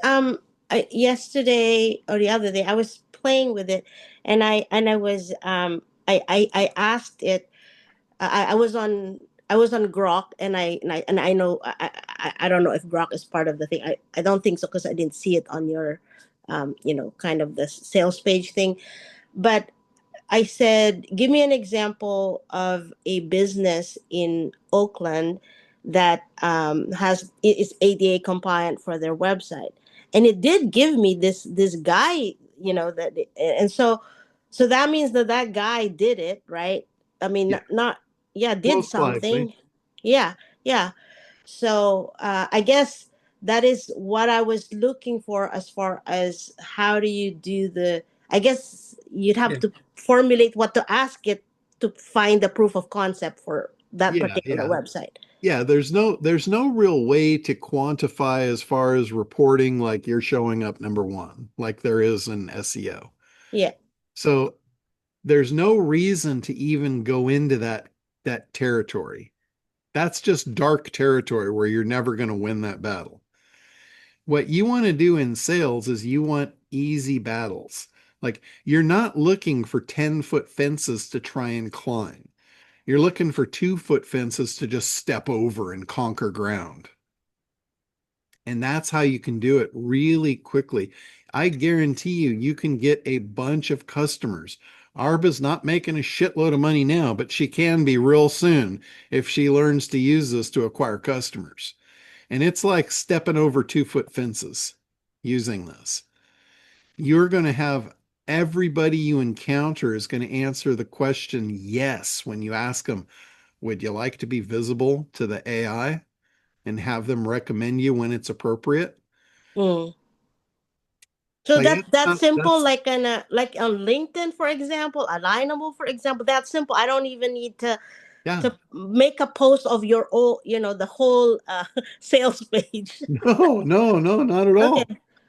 yesterday or the other day I was playing with it, and I was I asked it. I was on Grok, and I know I don't know if Grok is part of the thing. I don't think so because I didn't see it on your kind of the sales page thing. But I said, give me an example of a business in Oakland that is ADA compliant for their website, and it did give me this guy, and so that means that guy did it right. I mean, Yeah, not yeah, did most likely. something, yeah, yeah. So I guess that is what I was looking for as far as how do you do the. I guess you'd have Yeah. to formulate what to ask it to find the proof of concept for that Yeah, particular yeah. website. Yeah, there's no real way to quantify as far as reporting like you're showing up number one, like there is in SEO. Yeah. So there's no reason to even go into that territory. That's just dark territory where you're never going to win that battle. What you want to do in sales is you want easy battles. Like you're not looking for 10-foot fences to try and climb. You're looking for 2-foot fences to just step over and conquer ground. And that's how you can do it really quickly. I guarantee you can get a bunch of customers. Arba's not making a shitload of money now, but she can be real soon if she learns to use this to acquire customers. And it's like stepping over 2-foot fences using this. You're going to have everybody you encounter is going to answer the question yes when you ask them, would you like to be visible to the AI and have them recommend you when it's appropriate? Mm. So Like that's simple, that's like on LinkedIn, for example, Alignable, for example. That's simple. I don't even need yeah. to make a post of your own, the whole sales page. No, no, no, not at Okay. all.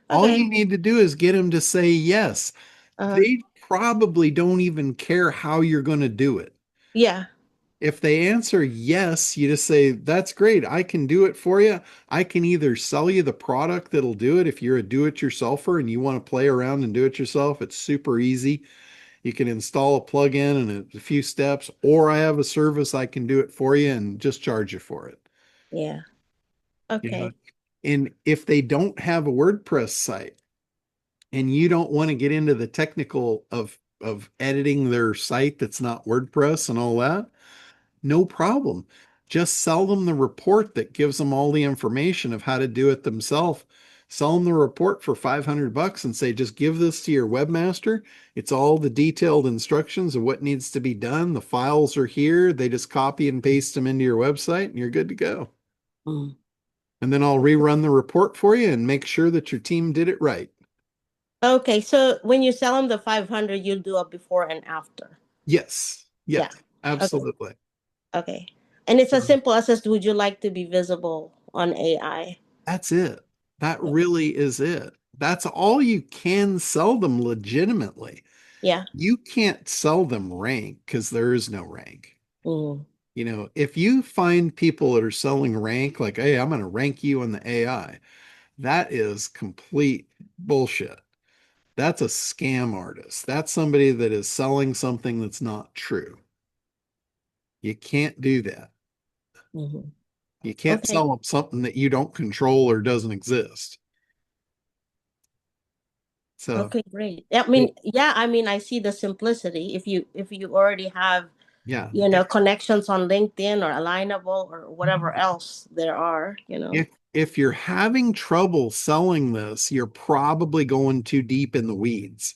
All Okay. you need to do is get them to say yes. Uh-huh. They probably don't even care how you're going to do it. Yeah. If they answer yes, you just say, that's great. I can do it for you. I can either sell you the product that'll do it if you're a do-it-yourselfer and you want to play around and do it yourself. It's super easy. You can install a plugin in a few steps, or I have a service I can do it for you and just charge you for it. Yeah. You know, Okay. and if they don't have a WordPress site and you don't want to get into the technical of editing their site that's not WordPress and all that, no problem. Just sell them the report that gives them all the information of how to do it themselves. Sell them the report for $500 and say, just give this to your webmaster. It's all the detailed instructions of what needs to be done. The files are here. They just copy and paste them into your website and you're good to go. Mm. And then I'll rerun the report for you and make sure that your team did it right. Okay. So when you sell them the 500, you'll do a before and after. Yes. Yeah. Yes, Okay. absolutely. Okay. And it's as simple as this, would you like to be visible on AI? That's it. That Yeah. really is it. That's all you can sell them legitimately. Yeah. You can't sell them rank because there is no rank. Mm. If you find people that are selling rank, like, hey, I'm going to rank you on the AI, that is complete bullshit. That's a scam artist. That's somebody that is selling something that's not true. You can't do that. Mhm. You can't Okay. sell them something that you don't control or doesn't exist. So, Okay, great. I mean, I see the simplicity. If you already have, yeah. connections on LinkedIn or Alignable or whatever else there are. If you're having trouble selling this, you're probably going too deep in the weeds.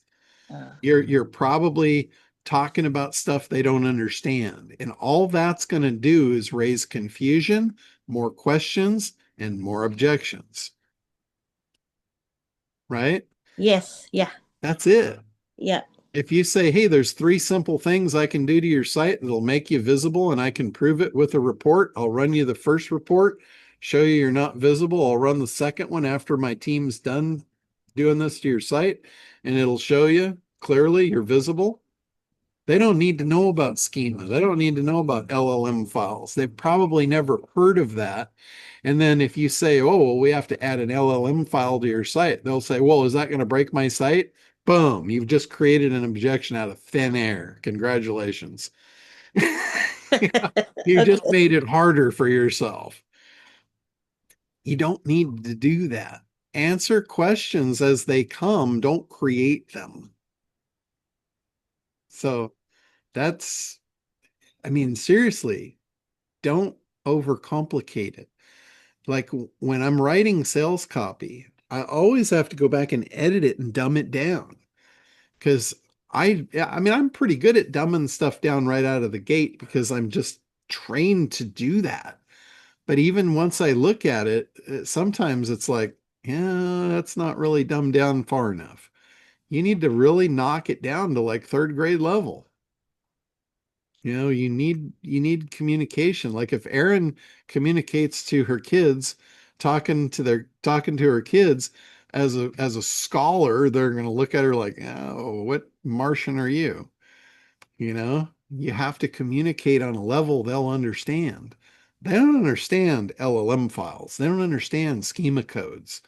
Uh, You're probably talking about stuff they don't understand. And all that's going to do is raise confusion, more questions, and more objections. Right? yes, yeah, That's it. yeah. If you say, hey, there's 3 simple things I can do to your site that'll make you visible and I can prove it with a report, I'll run you the first report, show you you're not visible. I'll run the second one after my team's done doing this to your site, and it'll show you clearly you're visible. They don't need to know about schema. They don't need to know about LLM files. They've probably never heard of that. And then if you say, oh, well, we have to add an LLM file to your site, they'll say, well, is that going to break my site? Boom, you've just created an objection out of thin air. Congratulations. You just Okay. made it harder for yourself. You don't need to do that. Answer questions as they come, don't create them. So that's, I mean, seriously, don't overcomplicate it. Like when I'm writing sales copy, I always have to go back and edit it and dumb it down because I mean, I'm pretty good at dumbing stuff down right out of the gate because I'm just trained to do that. But even once I look at it, sometimes it's like, yeah, that's not really dumbed down far enough. You need to really knock it down to like 3rd grade level. You need communication. Like if Erin communicates to her kids, talking to her kids as a scholar, they're going to look at her like, "Oh, what Martian are you?" You have to communicate on a level they'll understand. They don't understand LLM files. They don't understand schema codes.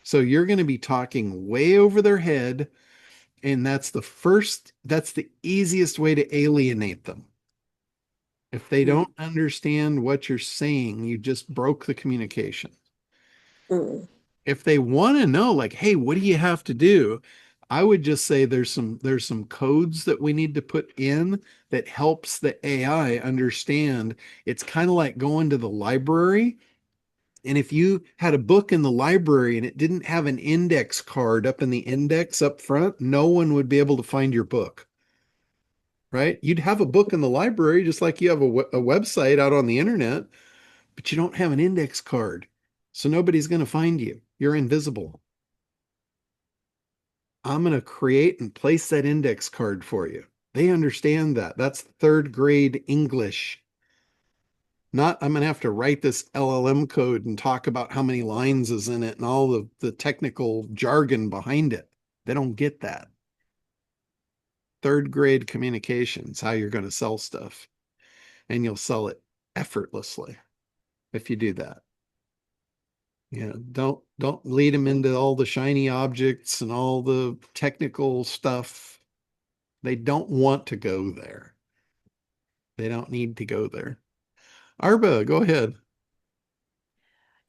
So you're going to be talking way over their head, and that's the easiest way to alienate them. If they Mm, don't understand what you're saying, you just broke the communication. mm, If they want to know, like, hey, what do you have to do? I would just say there's some codes that we need to put in that helps the AI understand. It's kind of like going to the library. And if you had a book in the library and it didn't have an index card up in the index up front, no one would be able to find your book, right? You'd have a book in the library just like you have a website out on the internet, but you don't have an index card. So nobody's going to find you. You're invisible. I'm going to create and place that index card for you. They understand that. That's third grade English. Not, I'm going to have to write this LLM code and talk about how many lines is in it and all the technical jargon behind it. They don't get that. Third grade communications, how you're going to sell stuff. And you'll sell it effortlessly if you do that. Don't lead them into all the shiny objects and all the technical stuff. They don't want to go there. They don't need to go there. Arba, go ahead.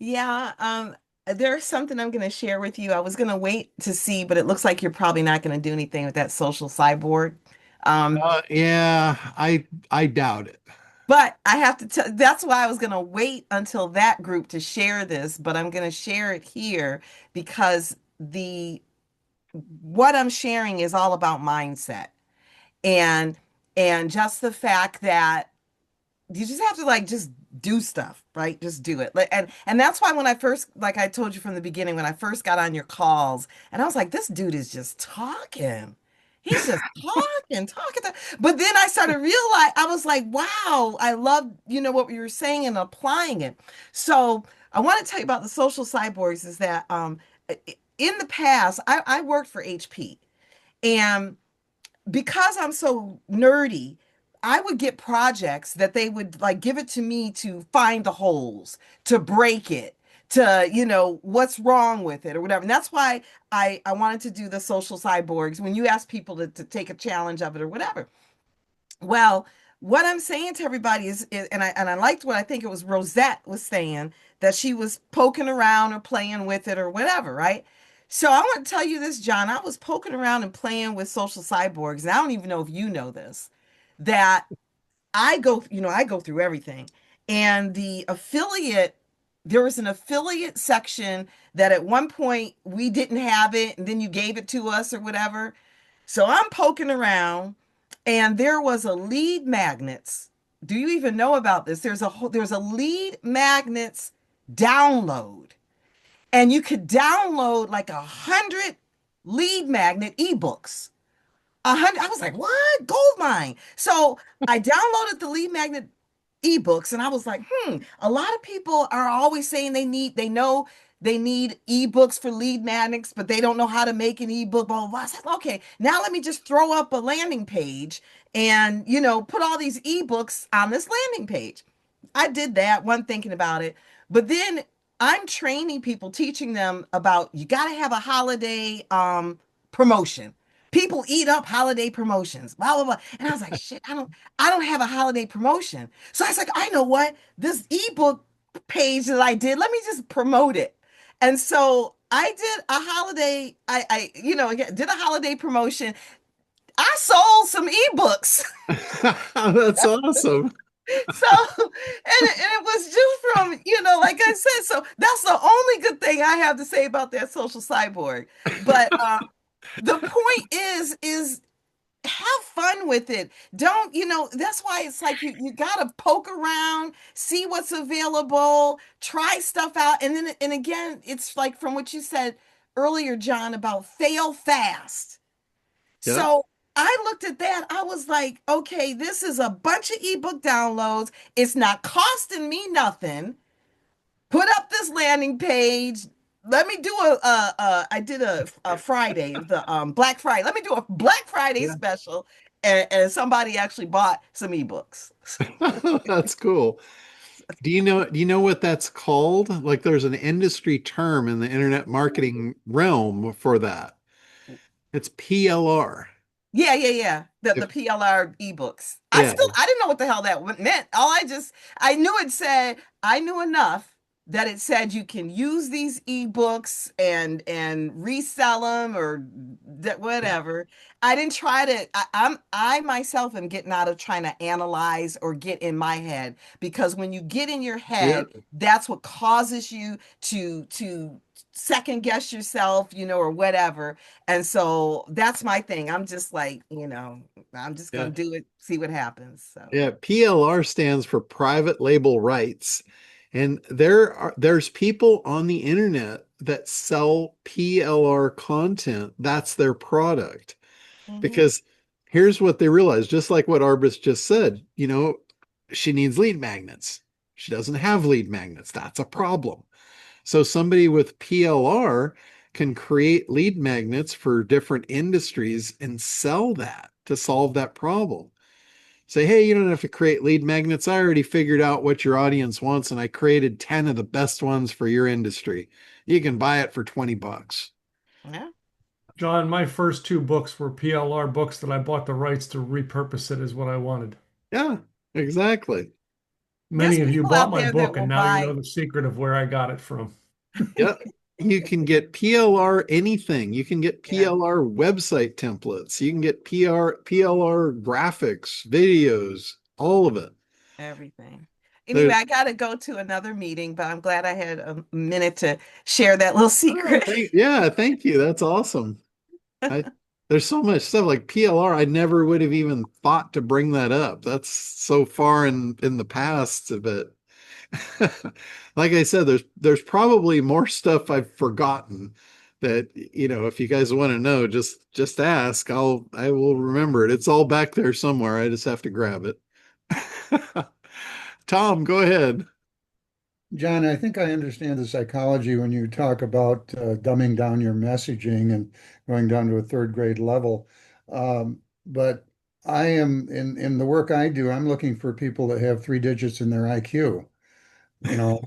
Yeah, there's something I'm going to share with you. I was going to wait to see, but it looks like you're probably not going to do anything with that social cyborg. Yeah, I doubt it. But I have to tell, that's why I was going to wait until that group to share this, but I'm going to share it here because the what I'm sharing is all about mindset and and just the fact that you just have to like just do stuff, right? Just do it. And that's why when I first, like I told you from the beginning, when I first got on your calls, and I was like, this dude is just talking. He's just talking. But then I started realize I was like, wow, I love, what you were saying and applying it. So I want to tell you about the social cyborgs is that in the past, I worked for HP and because I'm so nerdy, I would get projects that they would like give it to me to find the holes, to break it, to, what's wrong with it or whatever. And that's why I wanted to do the social cyborgs when you ask people to take a challenge of it or whatever. Well, what I'm saying to everybody is and I liked what I think it was Rosette was saying that she was poking around or playing with it or whatever, right? So I want to tell you this, John. I was poking around and playing with social cyborgs, and I don't even know if you know this, that I go through everything. And there was an affiliate section that at one point we didn't have it, and then you gave it to us or whatever. So I'm poking around and there was a lead magnets. Do you even know about this? There's a lead magnets download. And you could download like 100 lead magnet ebooks. 100. I was like, what? Gold mine. So I downloaded the lead magnet ebooks and I was like, a lot of people are always saying they know they need ebooks for lead magnets, but they don't know how to make an ebook, blah, blah, blah. I said, okay, now let me just throw up a landing page and, put all these ebooks on this landing page. I did that, one thinking about it. But then I'm training people, teaching them about you got to have a holiday promotion. People eat up holiday promotions, blah blah blah. And I was like, shit, I don't have a holiday promotion. So I was like, I know what? This ebook page that I did, let me just promote it. And so I did a holiday, again, did a holiday promotion. I sold some ebooks. That's awesome. So, and it was just from, like I said, so that's the only good thing I have to say about that social cyborg. But the point is have fun with it. Don't, that's why it's like you gotta poke around, see what's available, try stuff out. And again, it's like from what you said earlier, John, about fail fast. Yeah. So I looked at that. I was like, okay, this is a bunch of ebook downloads. It's not costing me nothing. Put up this landing page. Let me do I did a Friday, the Black Friday. Let me do a Black Friday Yeah. special. And somebody actually bought some ebooks. That's cool. Do you know what that's called? Like there's an industry term in the internet marketing realm for that. It's PLR. Yeah. The If PLR ebooks. yeah, I didn't know what the hell that meant. I knew it said, I knew enough that it said you can use these ebooks and resell them or whatever. I didn't try to, I myself am getting out of trying to analyze or get in my head, because when you get in your yeah, head, that's what causes you to second guess yourself, or whatever. And so that's my thing. I'm just like, I'm just yeah. gonna do it, see what happens. So Yeah, PLR stands for private label rights. And there's people on the internet that sell PLR content. That's their product. mhm. Because here's what they realize, just like what Arbus just said, she needs lead magnets. She doesn't have lead magnets. That's a problem. So somebody with PLR can create lead magnets for different industries and sell that to solve that problem. Say, hey, you don't have to create lead magnets. I already figured out what your audience wants and I created 10 of the best ones for your industry. You can buy it for 20 bucks. Yeah. John, my first two books were PLR books that I bought the rights to repurpose it as what I wanted. Yeah, exactly. There's Many of you people bought out my there that book, and will now you buy. know the secret of where I got it from. Yeah. You can get PLR anything. You can get Yeah, PLR website templates. You can get PLR graphics, videos, all of it. everything. Anyway, There's, I gotta go to another meeting, but I'm glad I had a minute to share that little oh, secret. yeah, thank you. That's awesome. I, there's so much stuff like PLR. I never would have even thought to bring that up. That's so far in the past, but like I said, there's probably more stuff I've forgotten that, if you guys want to know, just ask. I will remember it. It's all back there somewhere. I just have to grab it. Tom, go ahead. John, I think I understand the psychology when you talk about dumbing down your messaging and going down to a third grade level. But I am in the work I do, I'm looking for people that have three digits in their IQ. Well,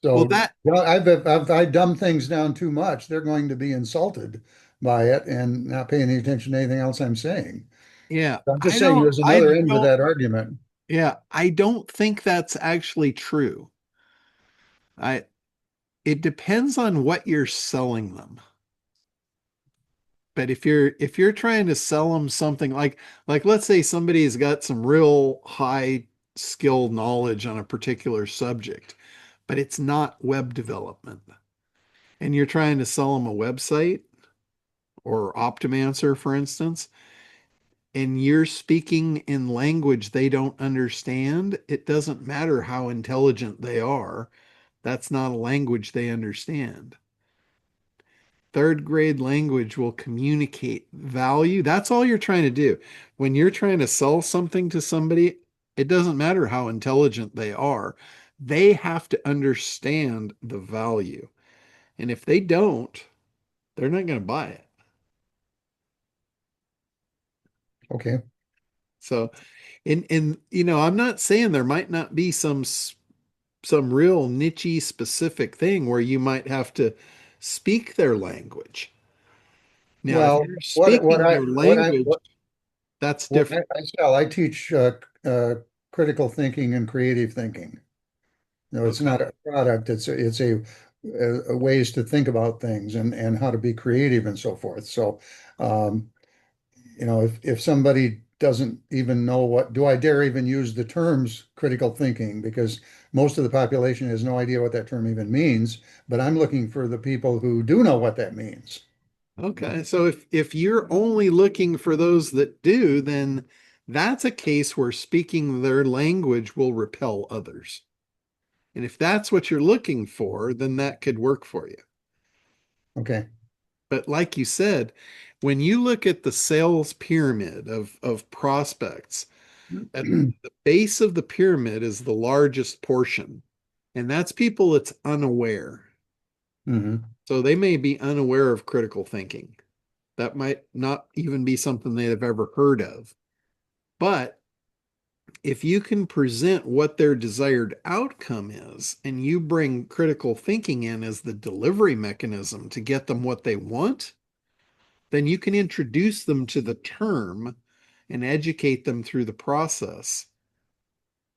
So well, if I dumb things down too much, they're going to be insulted by it and not paying any attention to anything else I'm saying. yeah, I'm just saying there's another end to that argument. yeah, I don't think that's actually true. I, it depends on what you're selling them. But if you're trying to sell them something like let's say somebody's got some real high skill knowledge on a particular subject, but it's not web development, and you're trying to sell them a website or Optimancer, for instance, and you're speaking in language they don't understand, it doesn't matter how intelligent they are. That's not a language they understand. Third grade language will communicate value. That's all you're trying to do. When you're trying to sell something to somebody, it doesn't matter how intelligent they are. They have to understand the value. And if they don't, they're not going to buy it. Okay. So, I'm not saying there might not be some real niche specific thing where you might have to speak their language. Now, if Well, you're speaking their language, that's what different. I sell, I teach critical thinking and creative thinking. No, it's not Okay. a product. It's a ways to think about things and how to be creative and so forth. So, um, if somebody doesn't even know do I dare even use the terms critical thinking, because most of the population has no idea what that term even means. But I'm looking for the people who do know what that means. Okay. So if you're only looking for those that do, then that's a case where speaking their language will repel others. And if that's what you're looking for, then that could work for you. Okay. But like you said, when you look at the sales pyramid of prospects, at the base of the pyramid is the largest portion, and that's people that's unaware. Mhm. So they may be unaware of critical thinking. That might not even be something they've ever heard of. But if you can present what their desired outcome is, and you bring critical thinking in as the delivery mechanism to get them what they want, then you can introduce them to the term and educate them through the process.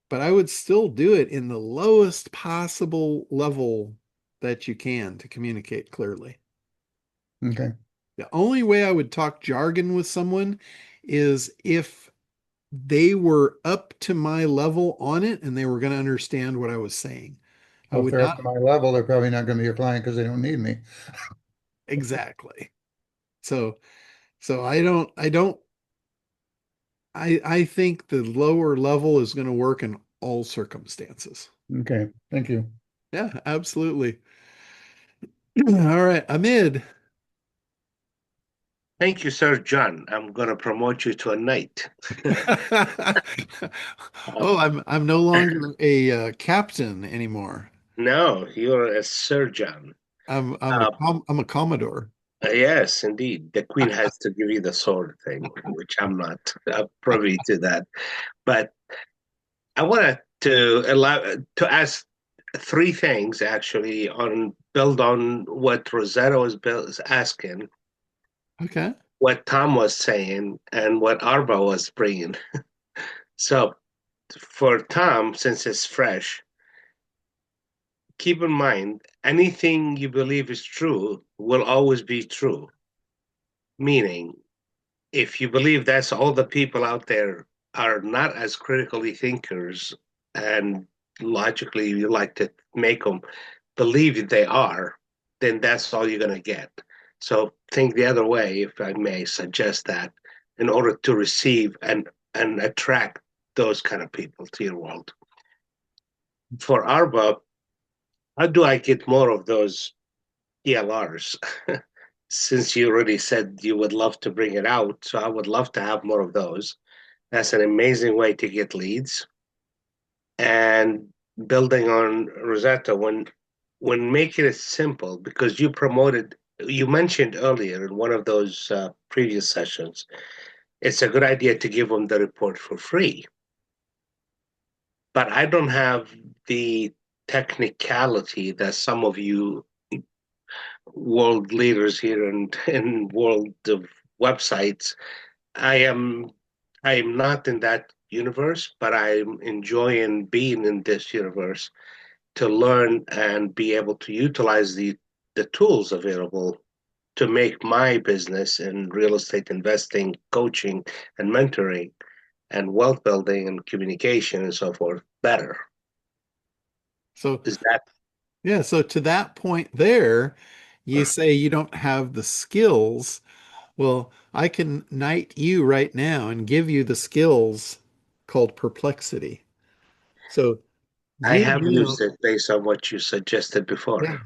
But I would still do it in the lowest possible level that you can to communicate clearly. Okay. The only way I would talk jargon with someone is if they were up to my level on it and they were going to understand what I was saying. I Well, if would they're up not to my level, they're probably not going to be a client because they don't need me. exactly. So I think the lower level is going to work in all circumstances. Okay. Thank you. Yeah, absolutely. All right, Amid. Thank you, Sir John. I'm going to promote you to a knight. Oh, I'm no longer a captain anymore. No, you're a Sir John. Uh, I'm a commodore. yes, indeed. The Queen has to give you the sword thing, which I'm not privy to that. But I wanted to ask three things actually on build on what Rosetta was asking, Okay. what Tom was saying, and what Arba was bringing. So for Tom, since it's fresh, keep in mind anything you believe is true will always be true. Meaning, if you believe that's all the people out there are not as critically thinkers and logically you like to make them believe they are, then that's all you're going to get. So think the other way, if I may suggest that, in order to receive and attract those kind of people to your world. For Arba, how do I get more of those ELRs? Since you already said you would love to bring it out, so I would love to have more of those. That's an amazing way to get leads. And building on Rosetta, when making it simple, because you mentioned earlier in one of those previous sessions, it's a good idea to give them the report for free. But I don't have the technicality that some of you world leaders here in world of websites. I am not in that universe, but I'm enjoying being in this universe to learn and be able to utilize the tools available to make my business in real estate investing, coaching, and mentoring, and wealth building and communication and so forth better. So Is that yeah, so to that point there, you say you don't have the skills. Well, I can knight you right now and give you the skills called perplexity. So I you have know, used it based on what you suggested yeah, before.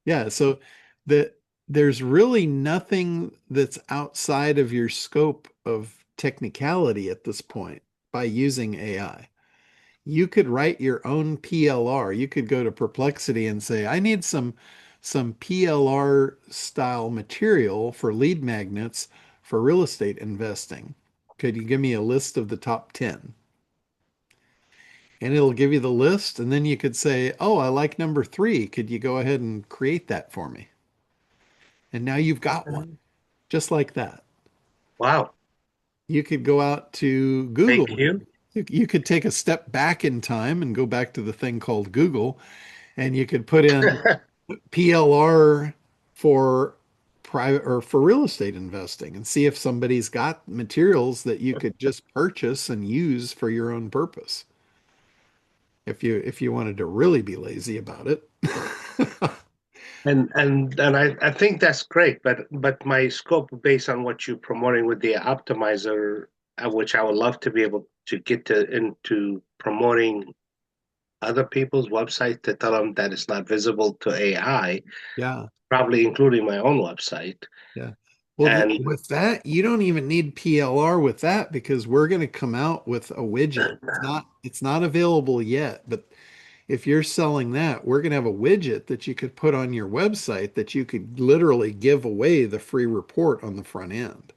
yeah. So the there's really nothing that's outside of your scope of technicality at this point by using AI. You could write your own PLR. You could go to Perplexity and say, I need some PLR style material for lead magnets for real estate investing. Could you give me a list of the top 10? And it'll give you the list. And then you could say, oh, I like number 3. Could you go ahead and create that for me? And now you've got one, just like that. Wow. You could go out to Google. Thank you. You could take a step back in time and go back to the thing called Google, and you could put in PLR for private or for real estate investing and see if somebody's got materials that you could just purchase and use for your own purpose. If you wanted to really be lazy about it. And I think that's great, but my scope based on what you're promoting with the optimizer, which I would love to be able to get into promoting other people's website to tell them that it's not visible to AI, Yeah. probably including my own website. Yeah. Well, And with that, you don't even need PLR with that because we're going to come out with a widget. It's not available yet, but if you're selling that, we're going to have a widget that you could put on your website that you could literally give away the free report on the front end.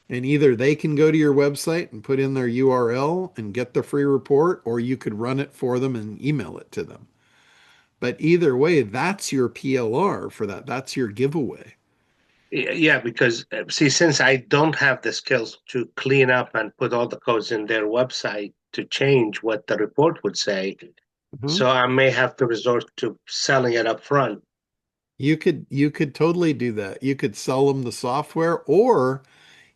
And either they can go to your website and put in their URL and get the free report, or you could run it for them and email it to them. But either way, that's your PLR for that. That's your giveaway. yeah, because see, since I don't have the skills to clean up and put all the codes in their website to change what the report would say, so I may have to resort to selling it up front. You could totally do that. You could sell them the software, or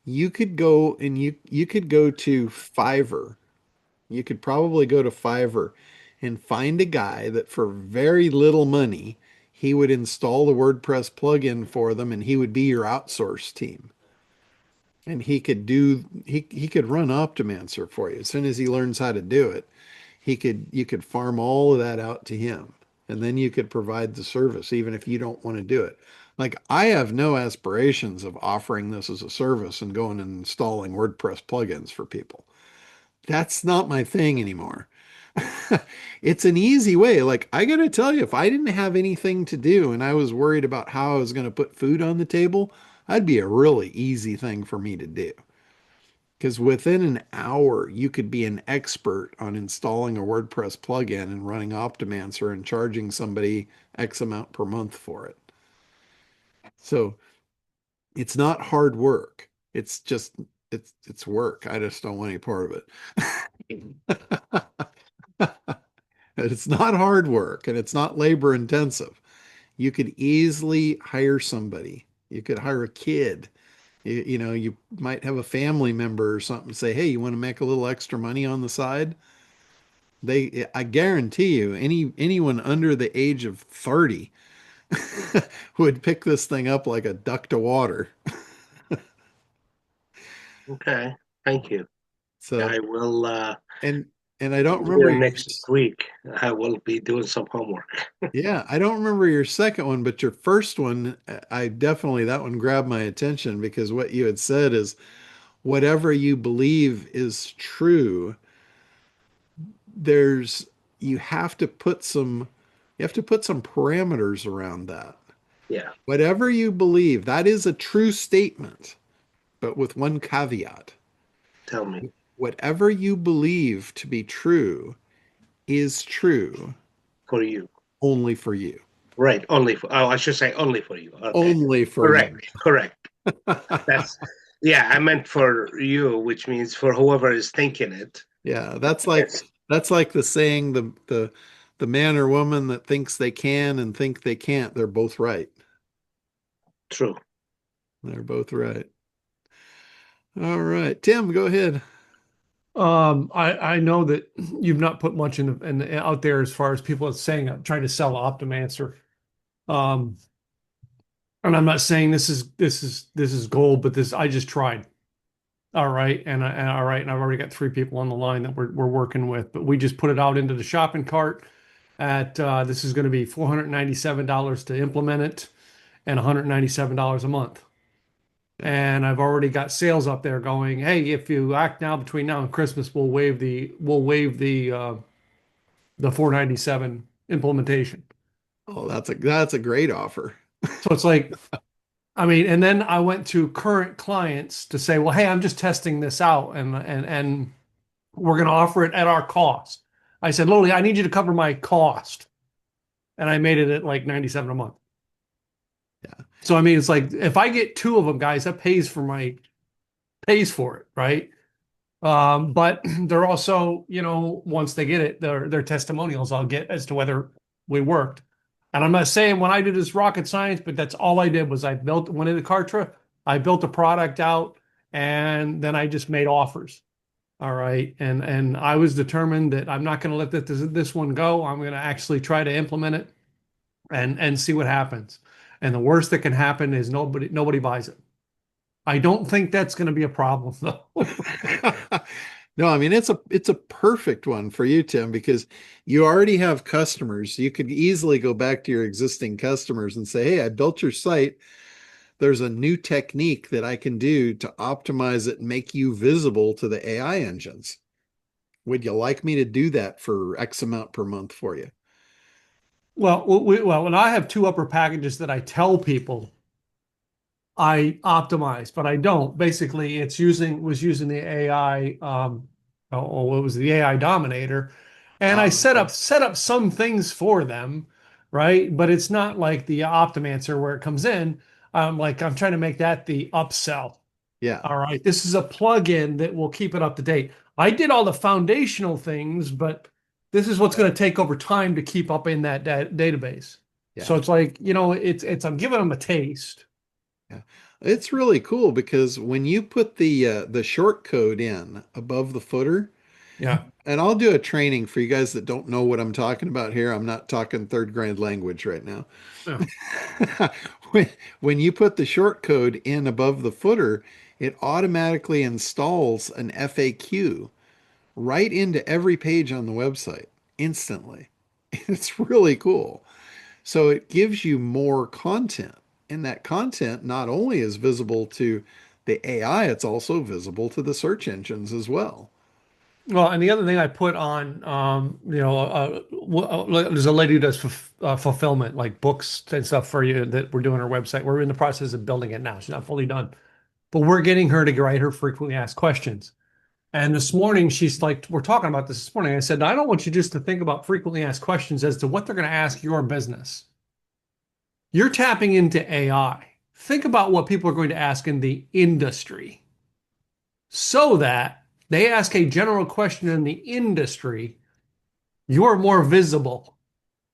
you could go and you could go to Fiverr. You could probably go to Fiverr and find a guy that for very little money, he would install the WordPress plugin for them and he would be your outsource team. And he could run Optimancer for you. As soon as he learns how to do it, you could farm all of that out to him. And then you could provide the service even if you don't want to do it. Like I have no aspirations of offering this as a service and going and installing WordPress plugins for people. That's not my thing anymore. It's an easy way. Like, I gotta tell you, if I didn't have anything to do and I was worried about how I was going to put food on the table, that'd be a really easy thing for me to do. Because within an hour, you could be an expert on installing a WordPress plugin and running Optimancer and charging somebody X amount per month for it. So it's not hard work. It's just it's work. I just don't want any part of it. It's not hard work and it's not labor intensive. You could easily hire somebody. You could hire a kid. You know, you might have a family member or something say, "Hey, you want to make a little extra money on the side?" I guarantee you, anyone under the age of 30 would pick this thing up like a duck to water. Okay, thank you. So, I will and and I don't remember next week. I will be doing some homework. Yeah, I don't remember your second one, but your first one, I definitely, that one grabbed my attention because what you had said is whatever you believe is true, there's, you have to put some, you have to put some parameters around that. Yeah, Whatever you believe, that is a true statement, but with one caveat. tell me. Whatever you believe to be true is true For you. only for you. Right, only for, oh, I should say only for you. Okay. Only for Correct, correct. you. That's, yeah, I meant for you, which means for whoever is thinking it. Yeah, Yes, that's like the saying the man or woman that thinks they can and think they can't, they're both right. true. They're both right. All right, Tim, go ahead. I know that you've not put much in out there as far as people saying trying to sell Optimancer. Um, and I'm not saying this is gold, but this I just tried. All right, all right, and I've already got 3 people on the line that we're working with, but we just put it out into the shopping cart at this is going to be $497 to implement it and $197 a month. And I've already got sales up there going, hey, if you act now between now and Christmas, we'll waive the 497 implementation. Oh, that's a great offer. So it's like, I mean, and then I went to current clients to say, well, hey, I'm just testing this out and we're going to offer it at our cost. I said, Lily, I need you to cover my cost. And I made it at like 97 a month. Yeah. So I mean, it's like if I get 2 of them, guys, that pays for it, right? But they're also, you know, once they get it, their testimonials I'll get as to whether we worked. And I'm not saying when I did this rocket science, but that's all I did was I went into Kartra, I built a product out, and then I just made offers. All right. And I was determined that I'm not going to let this one go. I'm going to actually try to implement it and see what happens. And the worst that can happen is nobody buys it. I don't think that's going to be a problem though. No, I mean it's a perfect one for you, Tim, because you already have customers. You could easily go back to your existing customers and say, "Hey, I built your site. There's a new technique that I can do to optimize it and make you visible to the AI engines. Would you like me to do that for X amount per month for you?" Well, when I have two upper packages that I tell people I optimize, but I don't. Basically, it's using the AI. Oh, it was the AI Dominator, and I Okay. set up some things for them, right? But it's not like the Optimancer where it comes in. Like I'm trying to make that the upsell. Yeah. All right, this is a plugin that will keep it up to date. I did all the foundational things, but this is what's going to take over time to keep up in that database. So Yeah. it's like, it's I'm giving them a taste. Yeah. It's really cool because when you put the short code in above the footer, Yeah. and I'll do a training for you guys that don't know what I'm talking about here. I'm not talking third grade language right now. Yeah. When, when you put the short code in above the footer, it automatically installs an FAQ right into every page on the website instantly. It's really cool. So it gives you more content. And that content not only is visible to the AI, it's also visible to the search engines as well. Well, and the other thing I put on, there's a lady who does fulfillment, like books and stuff for you that we're doing her website. We're in the process of building it now. She's not fully done, but we're getting her to write her frequently asked questions. And this morning, she's like, we're talking about this morning. I said, I don't want you just to think about frequently asked questions as to what they're going to ask your business. You're tapping into AI. Think about what people are going to ask in the industry so that they ask a general question in the industry, you're more visible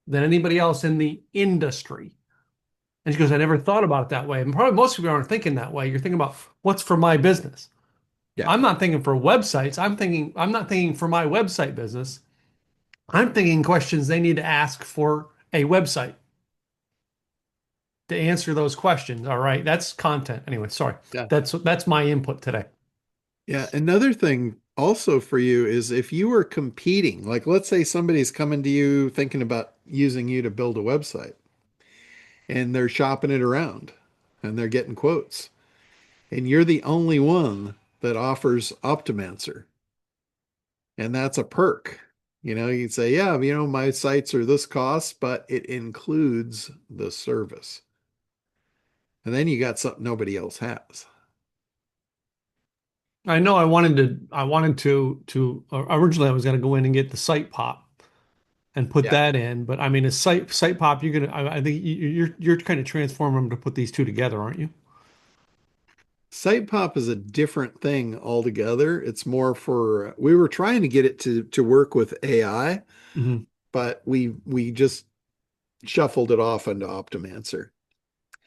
than anybody else in the industry. And she goes, I never thought about it that way. And probably most people aren't thinking that way. You're thinking about what's for my business. Yeah. I'm not thinking for websites. I'm not thinking for my website business. I'm thinking questions they need to ask for a website to answer those questions. All right. That's content. Anyway, sorry. Yeah. That's my input today. Yeah. Another thing also for you is if you were competing, like let's say somebody's coming to you thinking about using you to build a website and they're shopping it around and they're getting quotes, and you're the only one that offers Optimancer. And that's a perk. You'd say, yeah, my sites are this cost, but it includes the service. And then you got something nobody else has. I know I wanted to originally I was going to go in and get the site pop and put Yeah. that in, but I mean a site pop I think you're kind of transforming them to put these two together, aren't you? Site pop is a different thing altogether. It's more for we were trying to get it to work with AI, Hmm. but we just shuffled it off into Optimancer.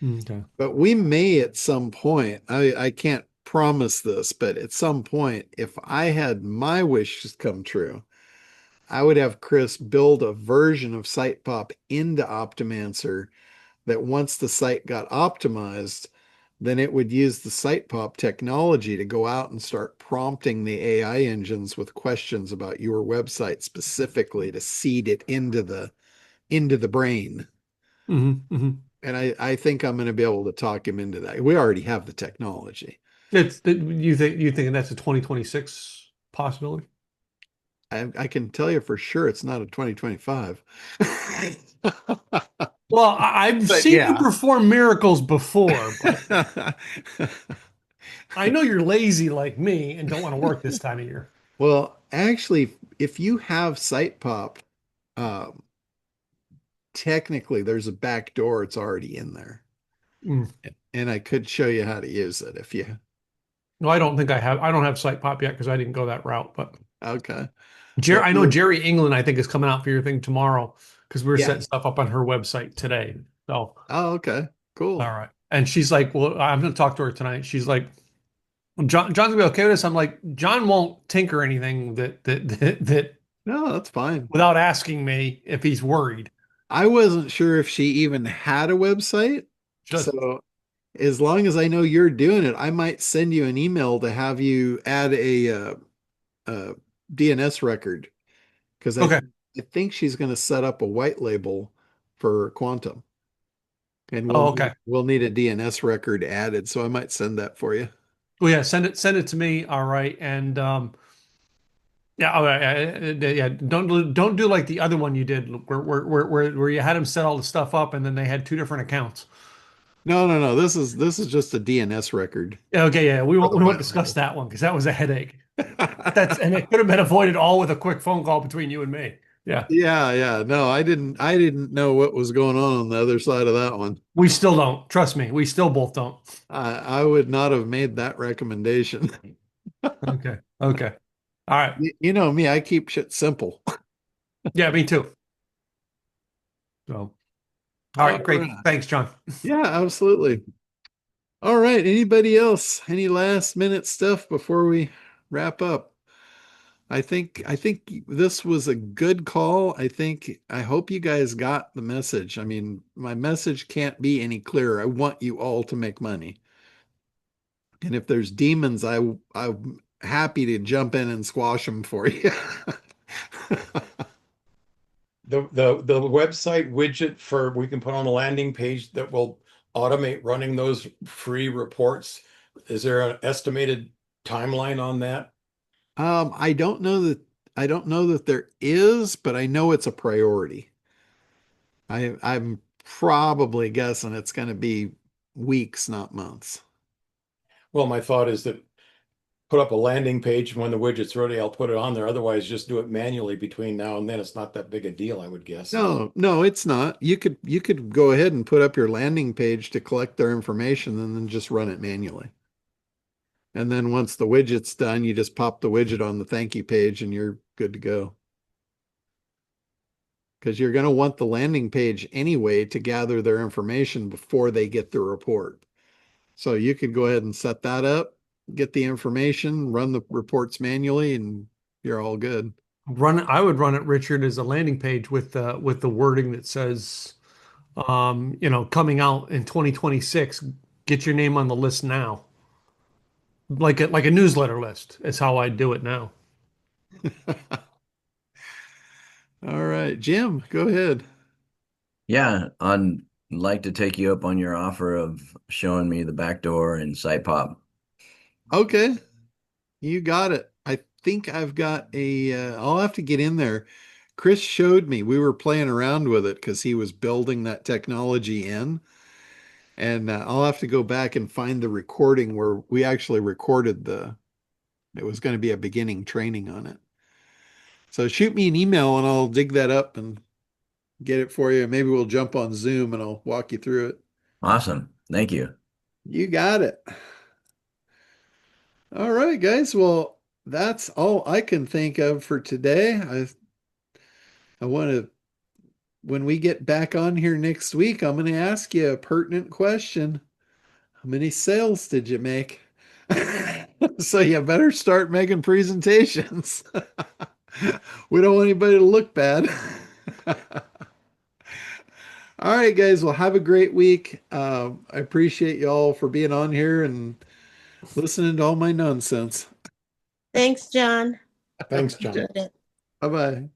Okay. But we may at some point, I can't promise this, but at some point, if I had my wishes come true, I would have Chris build a version of SitePop into Optimancer that once the site got optimized, then it would use the SitePop technology to go out and start prompting the AI engines with questions about your website specifically to seed it into the brain. Hmm. Hmm. And I think I'm going to be able to talk him into that. We already have the technology. You think that's a 2026 possibility? I can tell you for sure it's not a 2025. Well, I've But seen you yeah. perform miracles before, but I know you're lazy like me and don't want to work this time of year. Well, actually, if you have SitePop, um, technically there's a back door. It's already in there. Mm. And I could show you how to use it if you, No, I don't think I have. I don't have site pop yet because I didn't go that route. But okay. Jerry, But I know Jerry England, I think, is coming out for your thing tomorrow because we were yeah. setting stuff up on her website today. So, Oh, okay. all Cool. right. And she's like, "Well, I'm going to talk to her tonight." She's like, well, John's gonna be okay with this." I'm like, "John won't tinker anything that No, that's fine. without asking me if he's worried." I wasn't sure if she even had a website. Just So as long as I know you're doing it, I might send you an email to have you add DNS record because Okay. I think she's going to set up a white label for Quantum, and Oh, okay. we'll need a DNS record added. So I might send that for you. Well, yeah, send it to me. All right. And yeah, all right, yeah, don't do like the other one you did where you had them set all the stuff up and then they had two different accounts. No. This is just a DNS record. Yeah, okay, yeah, For the we won't white discuss label. that one because that was a headache. And it could have been avoided all with a quick phone call between you and me. Yeah. Yeah. No, I didn't know what was going on the other side of that one. We still don't. Trust me, we still both don't. I would not have made that recommendation. Okay. Okay. All right. You know me, I keep shit simple. Yeah, me too. So, all right, great. Thanks, John. Yeah, absolutely. All right. Anybody else? Any last minute stuff before we wrap up? I think this was a good call. I hope you guys got the message. I mean, my message can't be any clearer. I want you all to make money. And if there's demons, I'm happy to jump in and squash them for you. The website widget for we can put on a landing page that will automate running those free reports. Is there an estimated timeline on that? I don't know that there is, but I know it's a priority. I'm probably guessing it's going to be weeks, not months. Well, my thought is that put up a landing page when the widget's ready, I'll put it on there. Otherwise, just do it manually between now and then. It's not that big a deal, I would guess. No, it's not. You could go ahead and put up your landing page to collect their information and then just run it manually. And then once the widget's done, you just pop the widget on the thank you page and you're good to go. Because you're going to want the landing page anyway to gather their information before they get the report. So you could go ahead and set that up, get the information, run the reports manually, and you're all good. I would run it, Richard, as a landing page with the wording that says, coming out in 2026. Get your name on the list now. Like a newsletter list is how I do it now. All right, Jim, go ahead. Yeah, I'd like to take you up on your offer of showing me the back door in SitePop. Okay, you got it. I think I've got I'll have to get in there. Chris showed me, we were playing around with it because he was building that technology in. And I'll have to go back and find the recording where we actually recorded it was going to be a beginning training on it. So shoot me an email and I'll dig that up and get it for you. Maybe we'll jump on Zoom and I'll walk you through it. Awesome. Thank you. You got it. All right, guys. Well, that's all I can think of for today. I want to, when we get back on here next week, I'm going to ask you a pertinent question. How many sales did you make? So you better start making presentations. We don't want anybody to look bad. All right, guys. Well, have a great week. I appreciate you all for being on here and listening to all my nonsense. Thanks, John. Thanks, John. Appreciate it. Bye-bye.